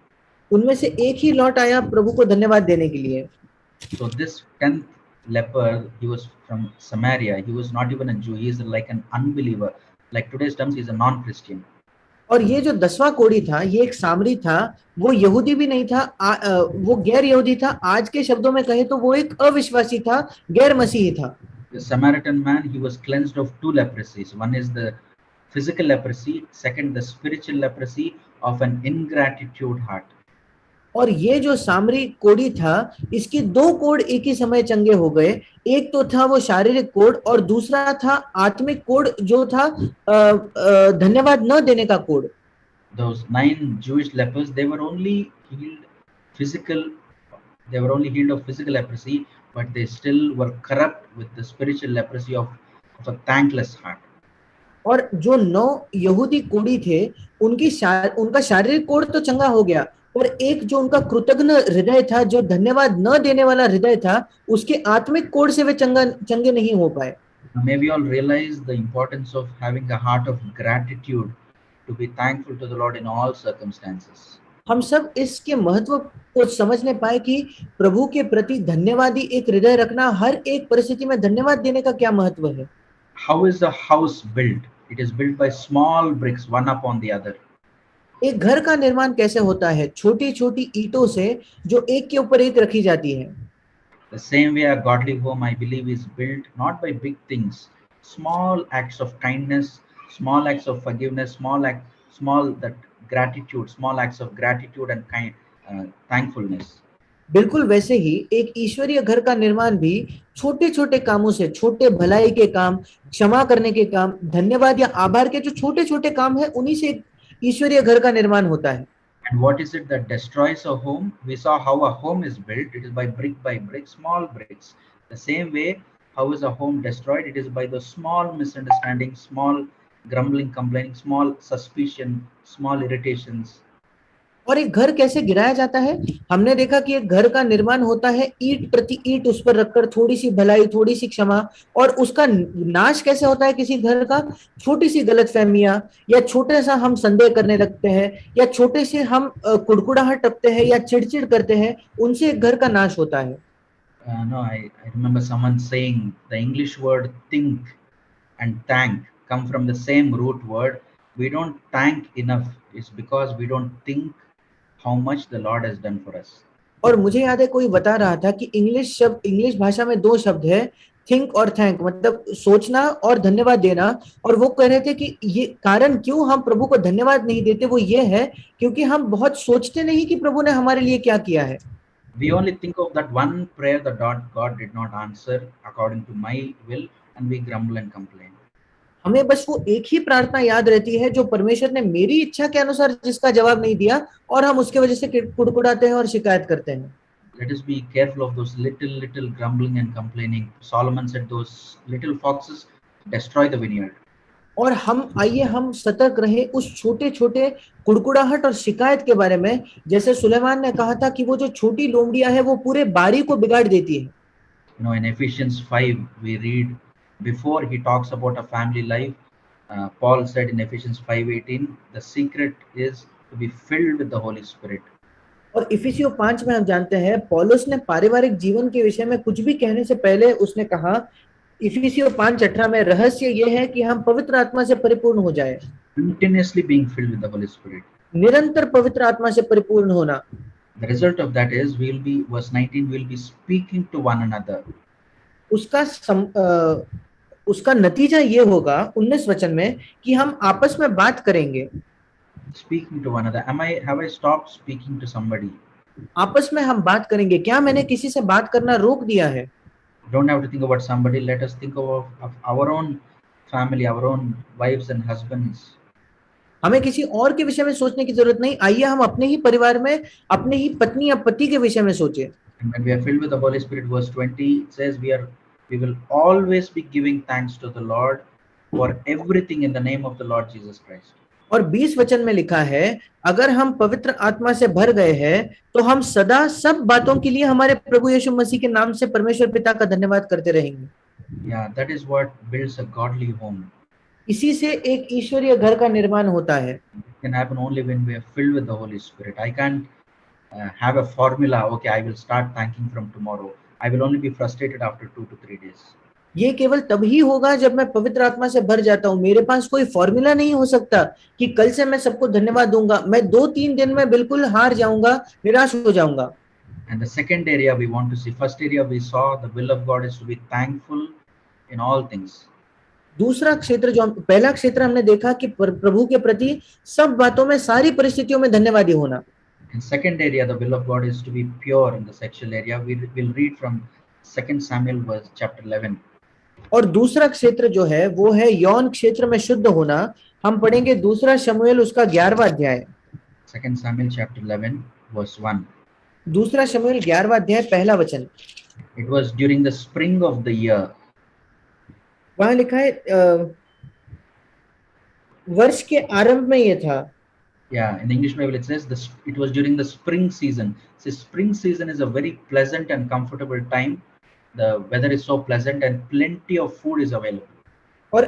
[SPEAKER 2] उनमें से एक ही लौट आया प्रभु को धन्यवाद देने के लिए।
[SPEAKER 1] So this 10th leper, he was from Samaria. He was not even a Jew. He is like an unbeliever. Like today's terms, he is a non-Christian.
[SPEAKER 2] और ये जो 10वां कोढ़ी था, ये एक सामरी था, वो यहूदी भी नहीं था, वो गैर यहूदी था। आज के शब्दों में कहे तो वो एक अविश्वासी था, गैर मसीही था।
[SPEAKER 1] The Samaritan man, he was cleansed of 2 leprosies. One is the physical leprosy, second the spiritual leprosy of an ingratitude heart.
[SPEAKER 2] और ये जो सामरी कोढ़ी था, इसकी 2 कोढ़ एक ही समय चंगे हो गए। एक तो था वो शारीरिक कोढ़ और दूसरा था आत्मिक कोढ़, जो था धन्यवाद न देने का कोढ़।
[SPEAKER 1] Those 9 Jewish lepers, they were only healed of physical leprosy, but they still were corrupt with the spiritual leprosy of a thankless heart.
[SPEAKER 2] और जो 9 यहूदी कोढ़ी थे, उनका शारीरिक कोढ़ तो चंगा हो गया, पर एक जो उनका कृतज्ञ हृदय था, जो धन्यवाद न देने वाला हृदय था, उसके आत्मिक कोड़ से वे चंगे नहीं हो पाए।
[SPEAKER 1] May we all realize the importance of having a heart of gratitude to be thankful to the Lord in all circumstances.
[SPEAKER 2] हम सब इसके महत्व को समझने पाए कि प्रभु के प्रति धन्यवादी एक हृदय रखना, हर एक परिस्थिति में धन्यवाद देने का क्या महत्व है।
[SPEAKER 1] How is a house built? It is built by small bricks, one upon the other.
[SPEAKER 2] एक घर का निर्माण कैसे होता है? छोटी छोटी ईंटों से, जो एक के ऊपर एक रखी जाती है।
[SPEAKER 1] The same way a godly home, I believe, is built not by big things, small acts of kindness, small acts of forgiveness, small that gratitude, small acts of gratitude and thankfulness.
[SPEAKER 2] बिल्कुल वैसे ही एक ईश्वरीय घर का निर्माण भी छोटे छोटे कामों से, छोटे भलाई के काम, क्षमा करने के काम, धन्यवाद या आभार के जो छोटे छोटे काम है, उन्हीं से एक ईश्वरीय घर का निर्माण होता है।
[SPEAKER 1] And what is it that destroys a home? We saw how a home is built. It is by brick, small bricks. The same way, how is a home destroyed? It is by the small misunderstanding, small grumbling, complaining, small suspicion, small irritations.
[SPEAKER 2] और एक घर कैसे गिराया जाता है? हमने देखा कि एक घर का निर्माण होता है ईंट प्रति ईंट उस पर रखकर, थोड़ी सी भलाई, थोड़ी सी क्षमा। और उसका नाश कैसे होता है किसी घर का? छोटी सी गलतफहमियां, या छोटे सा हम संदेह करने लगते हैं, या छोटे से हम कुड़कुड़ाहट रखते हैं या चिड़चिड़ करते हैं, उनसे एक घर का नाश होता है।
[SPEAKER 1] No, I remember someone saying the English word think and thank come from the same root word. We don't thank enough. It's because we don't think how much the Lord has done for us.
[SPEAKER 2] और मुझे याद है कोई बता रहा था कि English भाषा में दो शब्द है, थिंक और थैंक, मतलब सोचना और धन्यवाद देना। और वो कह रहे थे कि ये कारण क्यों हम प्रभु को धन्यवाद नहीं देते, वो ये है क्योंकि हम बहुत सोचते नहीं कि प्रभु ने हमारे लिए क्या किया है।
[SPEAKER 1] We only think of that one prayer that God did not answer according to my will, and we grumble and complain.
[SPEAKER 2] हमें बस वो एक ही प्रार्थना याद रहती है जो परमेश्वर ने मेरी इच्छा के अनुसार जिसका जवाब नहीं दिया, और हम उसके वजह से कुड़कुड़ाते हैं और शिकायत करते हैं।
[SPEAKER 1] Let us be careful of those little grumbling and complaining. Solomon said those little foxes destroy the vineyard.
[SPEAKER 2] और हम सतर्क रहे उस छोटे छोटे कुड़कुड़ाहट और शिकायत के बारे में। जैसे सुलेमान ने कहा था कि वो जो छोटी लोमड़ियां है वो पूरे बाड़ी को बिगाड़ देती है।
[SPEAKER 1] In Ephesians 5 we read, before he talks about a family life, Paul said in Ephesians 5:18, the secret is to be filled with the Holy Spirit.
[SPEAKER 2] और इफिसियों 5 में हम जानते हैं पौलुस ने पारिवारिक जीवन के विषय में कुछ भी कहने से पहले उसने कहा, इफिसियों 5:18 में, रहस्य यह है कि हम पवित्र आत्मा से परिपूर्ण हो जाए।
[SPEAKER 1] Continuously being filled with the Holy Spirit.
[SPEAKER 2] निरंतर पवित्र आत्मा से परिपूर्ण होना।
[SPEAKER 1] The result of that is verse 19, we'll be speaking to one another.
[SPEAKER 2] उसका नतीजा ये होगा 19 वचन में कि हम आपस में बात करेंगे।
[SPEAKER 1] Speaking to one another. Have I stopped speaking to somebody?
[SPEAKER 2] आपस में हम बात करेंगे। क्या मैंने किसी से बात करना रोक दिया है?
[SPEAKER 1] Don't have to think about somebody. Let us think of our own family, our own wives and husbands.
[SPEAKER 2] हमें किसी और के विषय में सोचने की जरूरत नहीं। आइए हम अपने ही परिवार में, अपने ही पत्नी या पति के विषय में सोचें।
[SPEAKER 1] And when we are filled with the Holy Spirit, verse 20 says we will always be giving thanks to the Lord for everything in the name of the Lord Jesus Christ.
[SPEAKER 2] और 20 वचन में लिखा है, अगर हम पवित्र आत्मा से भर गए हैं तो हम सदा सब बातों के लिए हमारे प्रभु यीशु मसीह के नाम से परमेश्वर पिता का धन्यवाद करते रहेंगे।
[SPEAKER 1] Yeah, that is what builds a godly home.
[SPEAKER 2] इसी से एक ईश्वरीय घर का निर्माण होता है।
[SPEAKER 1] It can happen only when we are filled with the Holy Spirit. I can't have a formula. Okay, I will start thanking from tomorrow. I will only be frustrated after 2 to 3 days.
[SPEAKER 2] ये केवल तभी होगा जब मैं पवित्र आत्मा से भर जाता हूँ। मेरे पास कोई फॉर्मूला नहीं हो सकता कि कल से मैं सबको धन्यवाद दूंगा। मैं 2-3 दिन में बिल्कुल हार जाऊंगा, निराश हो जाऊंगा।
[SPEAKER 1] And the second area we want to see, first area we saw the will of God is to be thankful in all things.
[SPEAKER 2] दूसरा क्षेत्र जो पहला क्षेत्र हमने देखा कि प्रभु के प्रति सब बातों में, सारी परिस्थितियों में धन्यवादी होना।
[SPEAKER 1] In second area, the will of God is to be pure in the sexual area. We will read from 2 Samuel verse chapter 11.
[SPEAKER 2] और दूसरा क्षेत्र जो है वो है यौन क्षेत्र में शुद्ध होना। हम पढ़ेंगे दूसरा शमूएल उसका 11वां अध्याय।
[SPEAKER 1] 2 Samuel chapter 11 verse 1.
[SPEAKER 2] दूसरा शमूएल 11वां अध्याय पहला वचन।
[SPEAKER 1] It was during the spring of the year.
[SPEAKER 2] वहां लिखा है वर्ष के आरंभ में ये था।
[SPEAKER 1] Yeah, in the English Bible it says this. It was during the spring season. So spring season is a very pleasant and comfortable time. The weather is so pleasant and plenty of food is available.
[SPEAKER 2] और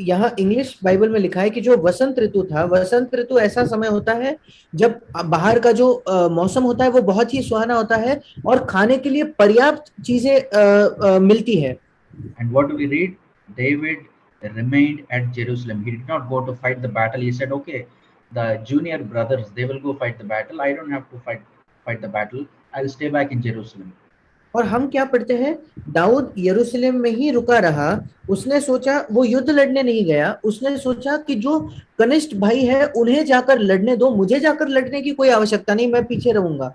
[SPEAKER 2] यहाँ English Bible में लिखा है कि जो वसंत ऋतु था, वसंत ऋतु ऐसा समय होता है जब बाहर का जो मौसम होता है वो बहुत ही सुहाना होता है और खाने के लिए पर्याप्त चीजें मिलती है।
[SPEAKER 1] And what do we read? David remained at Jerusalem. He did not go to fight the battle. He said, "Okay, the junior brothers they will go fight the battle. I don't have to fight the battle. I'll stay back in Jerusalem."
[SPEAKER 2] और हम क्या पढ़ते हैं, दाऊद यरूशलेम में ही रुका रहा। उसने सोचा, वो युद्ध लड़ने नहीं गया, उसने सोचा कि जो कनिष्ठ भाई है उन्हें जाकर लड़ने दो, मुझे जाकर लड़ने की कोई आवश्यकता नहीं, मैं पीछे रहूंगा।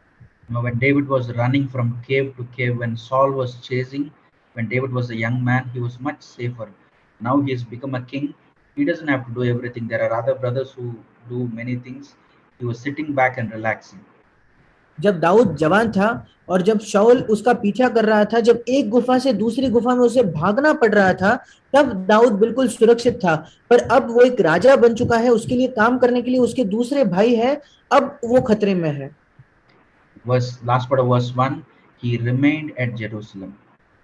[SPEAKER 1] Now, when David was running from cave to cave, when Saul was chasing, when David was a young man, he was much safer. Now he has become a king. He doesn't have to do everything. There are other brothers who do many things. He was sitting back and relaxing.
[SPEAKER 2] जब दाऊद जवान था और जब शाऊल उसका पीछा कर रहा था, जब एक गुफा से दूसरी गुफा में उसे भागना पड़ रहा था, तब दाऊद बिल्कुल सुरक्षित था। पर अब वो एक राजा बन चुका है, उसके लिए काम करने के लिए उसके दूसरे भाई है, अब वो खतरे में है।
[SPEAKER 1] Last part of verse 1, he remained at Jerusalem.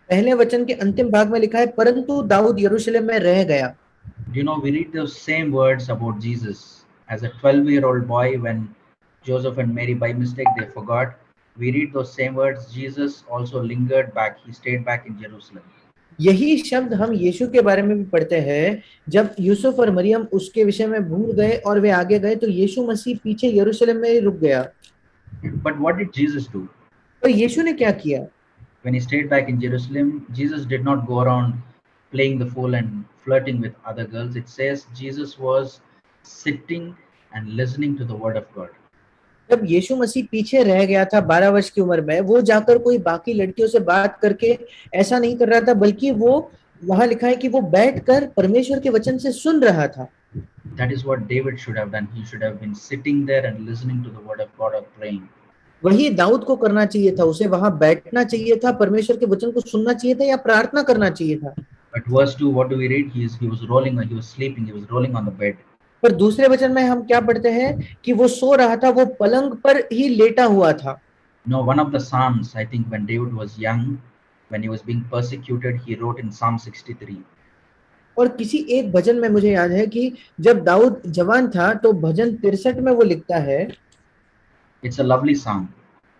[SPEAKER 2] पहले वचन के अंतिम भाग में लिखा है, परंतु दाऊद यरूशलेम में रह गया।
[SPEAKER 1] Do you know, we read those same words about Jesus as a 12-year-old boy when Joseph and Mary by mistake they forgot. We read those same words. Jesus also lingered back. He stayed back in Jerusalem.
[SPEAKER 2] यही शब्द हम यीशु के बारे में भी पढ़ते हैं। जब यूसुफ और मरियम उसके विषय में भूल गए और वे आगे गए, तो यीशु मसीह पीछे यरूशलेम में ही रुक गया।
[SPEAKER 1] But what did Jesus do?
[SPEAKER 2] तो यीशु ने क्या किया?
[SPEAKER 1] When he stayed back in Jerusalem, Jesus did not go around playing the fool and flirting with other girls. It says Jesus was sitting and listening to the word of God.
[SPEAKER 2] जब यीशु मसीह पीछे रह गया था 12 वर्ष की उम्र में, वो जाकर कोई बाकी लड़कियों से बात करके ऐसा नहीं कर रहा था, बल्कि वो, वहां लिखा है कि वो बैठकर परमेश्वर के वचन से सुन रहा था।
[SPEAKER 1] That is what David should have done. He should have been sitting there and listening to the word of God or praying.
[SPEAKER 2] वही दाऊद को करना चाहिए था, उसे वहां बैठना चाहिए था, परमेश्वर के वचन को सुनना चाहिए था या प्रार्थना करना चाहिए था।
[SPEAKER 1] But verse 2, what do we read? He was rolling, he was sleeping, he was rolling on the bed.
[SPEAKER 2] पर दूसरे वचन में हम क्या पढ़ते हैं कि वो सो रहा था, वो पलंग पर ही लेटा हुआ था।
[SPEAKER 1] No, one of the Psalms, I think when David was young, when he was being persecuted, he wrote in Psalm 63.
[SPEAKER 2] और किसी एक भजन में मुझे याद है कि जब दाऊद जवान था तो भजन 63 में वो लिखता है।
[SPEAKER 1] It's a lovely psalm.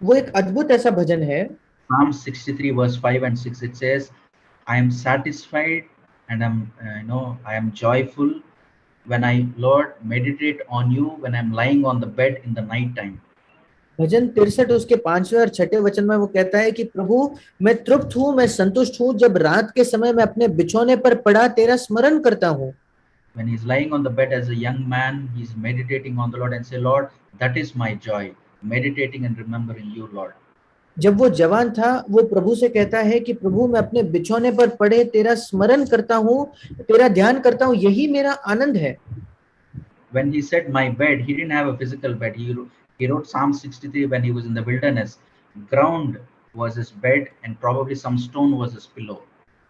[SPEAKER 2] वो एक अद्भुत ऐसा भजन है।
[SPEAKER 1] Psalm 63 verse 5 and 6, it says, I am satisfied and I am joyful when I, Lord, meditate on you when I'm lying on the bed in the night time.
[SPEAKER 2] भजन 63 उसके 5वें और 6ठे वचन में वो कहता है कि प्रभु, मैं तृप्त हूँ, मैं संतुष्ट हूँ, जब रात के समय मैं अपने बिछौने पर पड़ा तेरा स्मरण करता हूँ।
[SPEAKER 1] When he's lying on the bed as a young man, he's meditating on the Lord and say, Lord, that is my joy, meditating and remembering you, Lord.
[SPEAKER 2] जब वो जवान था, वो प्रभु से कहता है कि प्रभु, मैं अपने बिछौने पर पड़े तेरा स्मरण करता हूँ, तेरा ध्यान करता हूँ, यही मेरा आनंद है।
[SPEAKER 1] When he said my bed, he didn't have a physical bed. He wrote Psalm 63 when he was in the wilderness. Ground was his bed and probably some stone was his pillow.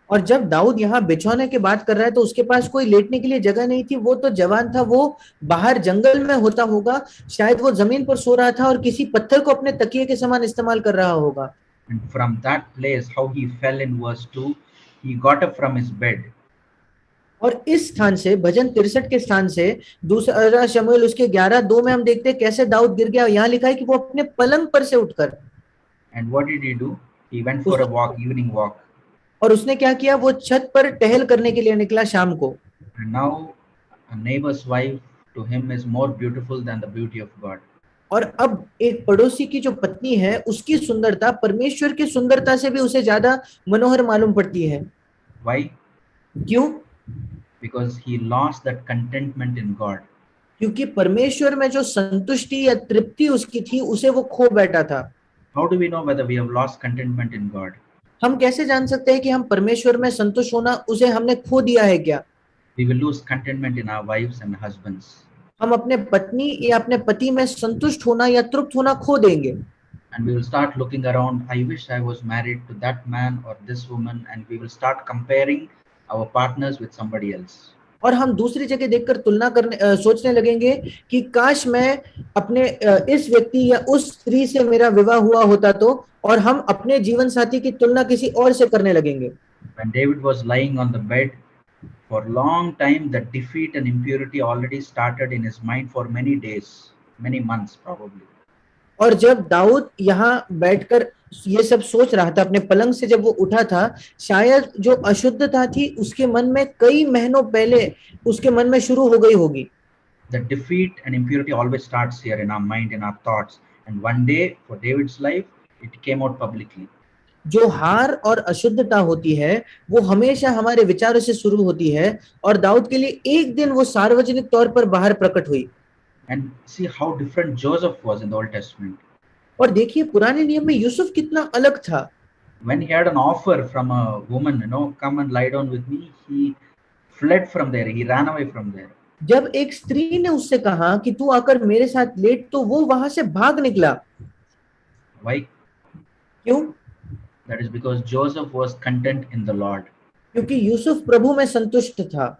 [SPEAKER 2] और जब दाऊद यहाँ बिछौने की बात कर रहा है तो उसके पास कोई लेटने के लिए जगह नहीं थी। वो तो जवान था, वो बाहर जंगल में होता होगा, शायद वो जमीन पर सो रहा था और किसी पत्थर को अपने तकिए के समान इस्तेमाल कर रहा होगा।
[SPEAKER 1] And from that place, how he fell in verse 2, he got up from his bed.
[SPEAKER 2] और इस स्थान से, भजन 63 के स्थान से, दूसरा शमूएल उसके 11:2 में हम देखते हैं कैसे दाऊद गिर गया। यहाँ लिखा है कि वो अपने पलंग पर से उठकर,
[SPEAKER 1] And what did he do? He went for a walk, evening walk.
[SPEAKER 2] और उसने क्या किया, वो छत पर टहल करने के लिए निकला शाम को।
[SPEAKER 1] And now a neighbor's wife to him is more beautiful than the beauty of God.
[SPEAKER 2] और अब एक पड़ोसी की जो पत्नी है, उसकी सुंदरता परमेश्वर की सुंदरता से भी उसे ज्यादा मनोहर मालूम पड़ती है।
[SPEAKER 1] Why?
[SPEAKER 2] क्यों?
[SPEAKER 1] Because he lost that contentment in God.
[SPEAKER 2] क्योंकि परमेश्वर में जो संतुष्टि या तृप्ति उसकी थी, उसे वो खो बैठा था।
[SPEAKER 1] How do we know whether we have lost contentment in God?
[SPEAKER 2] हम कैसे जान सकते हैं कि हम परमेश्वर में संतुष्ट होना उसे हमने खो दिया है क्या?
[SPEAKER 1] We will lose contentment in our wives and husbands.
[SPEAKER 2] हम अपने पत्नी या अपने पति में संतुष्ट होना या तृप्त होना खो देंगे।
[SPEAKER 1] And we will start looking around, I wish I was married to that man or this woman, and we will start comparing our partners with somebody else.
[SPEAKER 2] और हम दूसरी जगह देखकर तुलना करने सोचने लगेंगे कि काश मैं अपने इस व्यक्ति या उस स्त्री से मेरा विवाह हुआ होता तो, और हम अपने जीवन साथी की तुलना किसी और से करने लगेंगे।
[SPEAKER 1] When David was lying on the bed for a long time, the defeat and impurity already started in his mind for many days, many months probably.
[SPEAKER 2] और जब दाऊद यहाँ बैठकर ये सब सोच रहा था, अपने पलंग से जब वो उठा था, शायद जो अशुद्धता थी उसके मन में कई महीनों पहले उसके मन में शुरू हो गई होगी।
[SPEAKER 1] The defeat and impurity always starts here in our mind, in our thoughts. And one day, for David's life, it came out publicly.
[SPEAKER 2] जो हार और अशुद्धता होती है वो हमेशा हमारे विचारों से शुरू होती है, और दाऊद के लिए एक दिन वो सार्वजनिक तौर पर बाहर प्रकट हुई।
[SPEAKER 1] And see how different Joseph was in the Old Testament.
[SPEAKER 2] और देखिए पुराने नियम में यूसुफ कितना अलग था।
[SPEAKER 1] When he had an offer from a woman, come and lie down with me, he fled from there. He ran away from there.
[SPEAKER 2] जब एक स्त्री ने उससे कहा कि तू आकर मेरे साथ लेट, तो वो वहां से भाग निकला।
[SPEAKER 1] Why?
[SPEAKER 2] क्यों?
[SPEAKER 1] That is because Joseph was content in the Lord.
[SPEAKER 2] क्योंकि यूसुफ प्रभु में संतुष्ट था।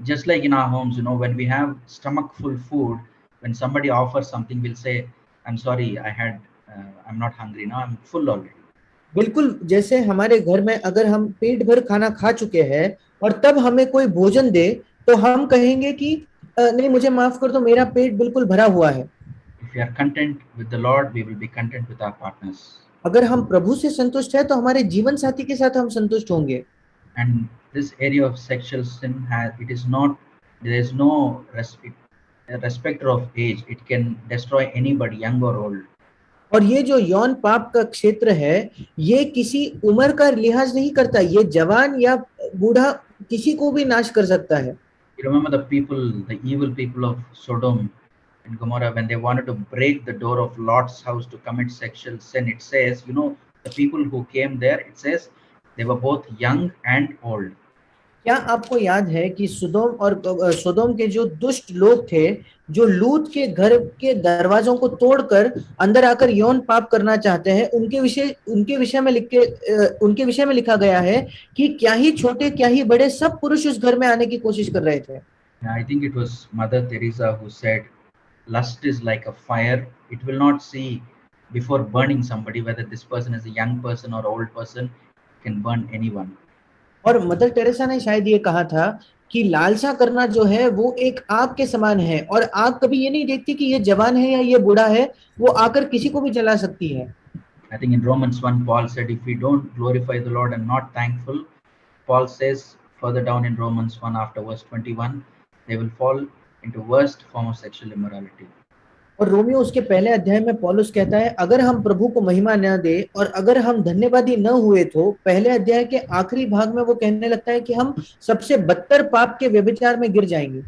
[SPEAKER 1] Just like in our homes, when we have stomach full food, when somebody offers something, we'll say, I'm sorry, I'm not hungry now, I'm full already.
[SPEAKER 2] बिल्कुल जैसे हमारे घर में अगर हम पेट भर खाना खा चुके हैं और तब हमें कोई भोजन दे, तो हम कहेंगे कि नहीं, मुझे माफ कर दो, मेरा पेट बिल्कुल भरा हुआ है।
[SPEAKER 1] If we are content with the Lord, we will be content with our partners.
[SPEAKER 2] अगर हम प्रभु से संतुष्ट है तो हमारे जीवन साथी के साथ हम संतुष्ट होंगे।
[SPEAKER 1] And this area of sexual sin there is no respecter of age. It can destroy anybody, young or old.
[SPEAKER 2] और ये जो यौन पाप का क्षेत्र है, ये किसी उम्र का लिहाज नहीं करता, ये जवान या बूढ़ा किसी को भी नाश कर सकता है।
[SPEAKER 1] You remember the evil people of Sodom and Gomorrah, when they wanted to break the door of Lot's house to commit sexual sin. It says, the people who came there, it says they were both young and old.
[SPEAKER 2] क्या आपको याद है कि सोदोम के जो दुष्ट लोग थे, जो लूत के घर के दरवाजों को तोड़कर अंदर आकर यौन पाप करना चाहते हैं, उनके विषय में लिखा गया है कि क्या ही छोटे क्या ही बड़े सब पुरुष उस घर में आने की कोशिश कर रहे थे।
[SPEAKER 1] I think it was Mother Teresa who said, lust is like a fire. It will not see before burning somebody whether this person is a young person or old person. It can burn anyone.
[SPEAKER 2] और mother Teresa ने शायद ये कहा था कि लालसा करना जो है वो एक आग के समान है, और आग कभी ये नहीं देखती कि ये जवान है या ये बूढ़ा है, वो आकर किसी को भी जला सकती है।
[SPEAKER 1] I think in Romans 1, Paul said, if we don't glorify the Lord and not thankful, Paul says further down in Romans 1 after verse 21, they will fall into worst form of sexual immorality.
[SPEAKER 2] और Romeo उसके पहले अध्याय में पौलुस कहता है, अगर हम प्रभु को महिमा न दे और अगर हम धन्यवादी न हुए, तो पहले अध्याय के आखिरी भाग में वो कहने लगता है कि हम सबसे बदतर पाप के व्यभिचार में गिर जाएंगे।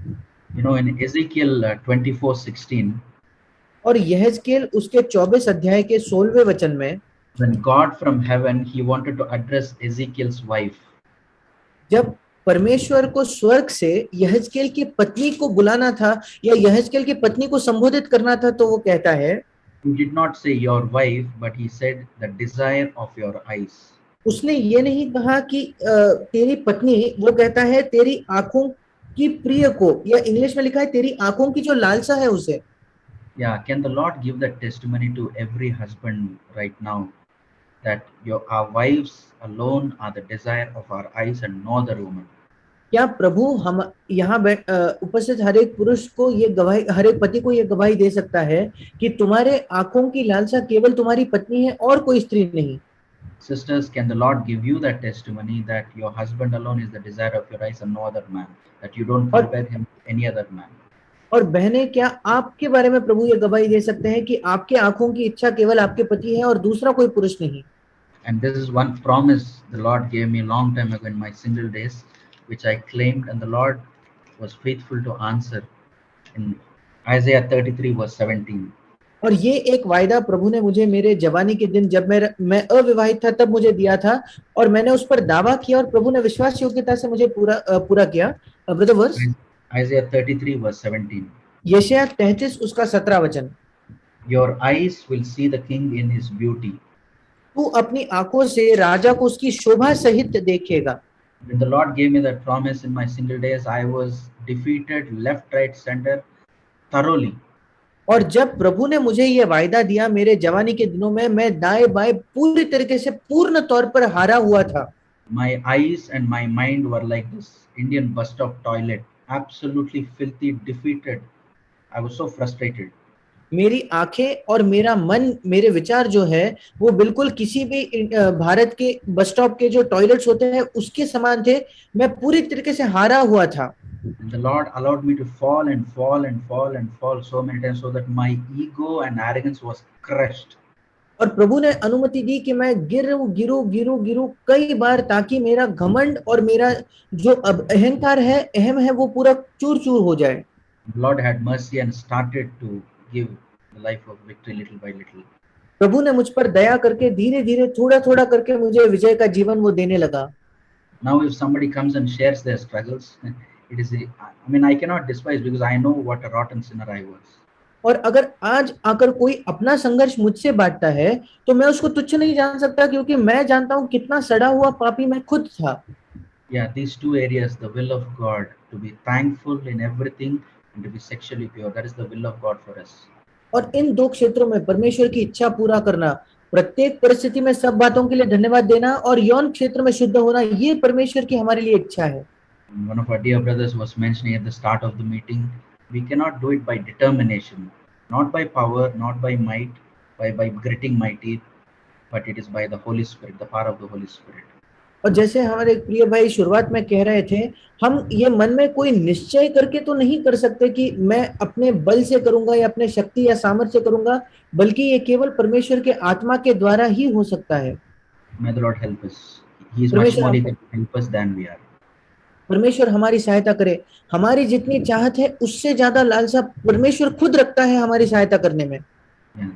[SPEAKER 1] In Ezekiel 24:16,
[SPEAKER 2] और यहेजकेल उसके 24 अध्याय के 16वें वचन में,
[SPEAKER 1] when God from heaven, he wanted to address Ezekiel's wife.
[SPEAKER 2] जब परमेश्वर को स्वर्ग से यहेजकेल की पत्नी को बुलाना था या यहेजकेल की पत्नी को संबोधित करना था, तो वो कहता है,
[SPEAKER 1] He did not say your wife, but he said the desire of your eyes.
[SPEAKER 2] उसने ये नहीं कहा कि तेरी पत्नी, वो कहता है तेरी आंखों की प्रिय को, या इंग्लिश में लिखा है तेरी आंखों की जो लालसा है उसे।
[SPEAKER 1] Yeah, can the Lord give that testimony to every husband right now, that our wives alone are the desire of our eyes and no other woman?
[SPEAKER 2] क्या प्रभु हम यहाँ उपस्थित हर एक पुरुष को ये गवाही, हर एक पति को ये गवाही दे सकता है कि तुम्हारे आंखों की लालसा केवल तुम्हारी पत्नी है और कोई स्त्री नहीं?
[SPEAKER 1] Sisters, can the Lord give you that testimony that your husband alone is the desire of your eyes and no other man, that you don't compare him to any other man?
[SPEAKER 2] और बहनें, क्या आपके बारे में प्रभु ये गवाही दे सकते हैं कि आपके आंखों की इच्छा केवल आपके पति है और दूसरा कोई पुरुष नहीं?
[SPEAKER 1] And this is one promise the Lord gave me long time ago in my single days, which I claimed, and the Lord was faithful to answer in Isaiah 33 verse 17.
[SPEAKER 2] और ये एक वायदा प्रभु ने मुझे मेरे जवानी के दिन, जब मैं अविवाहित था, तब मुझे दिया था, और मैंने उस पर दावा किया और प्रभु ने विश्वास योग्यता से मुझे पूरा किया। Brother verse
[SPEAKER 1] Isaiah 33 verse 17.
[SPEAKER 2] यशायाह 33 उसका 17 वचन,
[SPEAKER 1] Your eyes will see the king in his beauty.
[SPEAKER 2] तू अपनी आंखों से राजा को उसकी शोभा सहित देखेगा।
[SPEAKER 1] When the Lord gave me that promise in my single days, I was defeated left, right, center thoroughly.
[SPEAKER 2] और जब प्रभु ने मुझे ये वायदा दिया मेरे जवानी के दिनों में, मैं दाएं बाएं पूरी तरीके से पूर्ण तौर पर हारा हुआ था।
[SPEAKER 1] My eyes and my mind were like this Indian bus stop toilet, absolutely filthy, defeated. I was so frustrated.
[SPEAKER 2] मेरी आंखें और मेरा मन, मेरे विचार जो है वो बिल्कुल किसी भी भारत के बस स्टॉप के जो टॉयलेट्स होते हैं उसके समान थे। मैं पूरी तरीके से हारा हुआ था।
[SPEAKER 1] And the Lord allowed me to fall and fall and fall and fall so many times so that my ego and arrogance was crushed.
[SPEAKER 2] और प्रभु ने अनुमति दी कि मैं गिरूं कई बार, ताकि मेरा घमंड और मेरा जो अहंकार है, अहम है, वो पूरा चूर चूर हो जाए।
[SPEAKER 1] The Lord had mercy and started to give the life of victory little by little.
[SPEAKER 2] प्रभु ने मुझ पर दया करके धीरे धीरे थोड़ा थोड़ा करके मुझे विजय का जीवन वो देने लगा।
[SPEAKER 1] Now if somebody comes and shares their struggles, it is, I mean, I cannot despise because I know what a rotten sinner I was.
[SPEAKER 2] और अगर आज आकर कोई अपना संघर्ष मुझसे बांटता है तो मैं उसको तुच्छ नहीं जान सकता, क्योंकि मैं जानता हूं कितना सड़ा हुआ पापी मैं खुद था।
[SPEAKER 1] Yeah, these two areas, the will of God, to be thankful in everything and to be sexually pure, that is the will of God for us.
[SPEAKER 2] और इन दो क्षेत्रों में परमेश्वर की इच्छा पूरा करना, प्रत्येक परिस्थिति में सब बातों के लिए धन्यवाद देना और यौन क्षेत्र में शुद्ध होना, ये परमेश्वर की हमारे लिए इच्छा है।
[SPEAKER 1] One of our dear brothers was mentioning at the start of the meeting, we cannot do it by determination, not by power, not by might, by gritting my teeth, but it is by the Holy Spirit, the power of the Holy Spirit.
[SPEAKER 2] और जैसे हमारे प्रिय भाई शुरुआत में कह रहे थे, हम ये मन में कोई निश्चय करके तो नहीं कर सकते कि मैं अपने बल से करूंगा या अपने शक्ति या सामर्थ्य से करूंगा, बल्कि ये केवल परमेश्वर के आत्मा के द्वारा ही हो सकता है।
[SPEAKER 1] May the Lord help us. He is much more able to help us than we are.
[SPEAKER 2] परमेश्वर हमारी सहायता करे। हमारी जितनी चाहत है उससे ज्यादा लालसा परमेश्वर खुद रखता है हमारी सहायता करने में।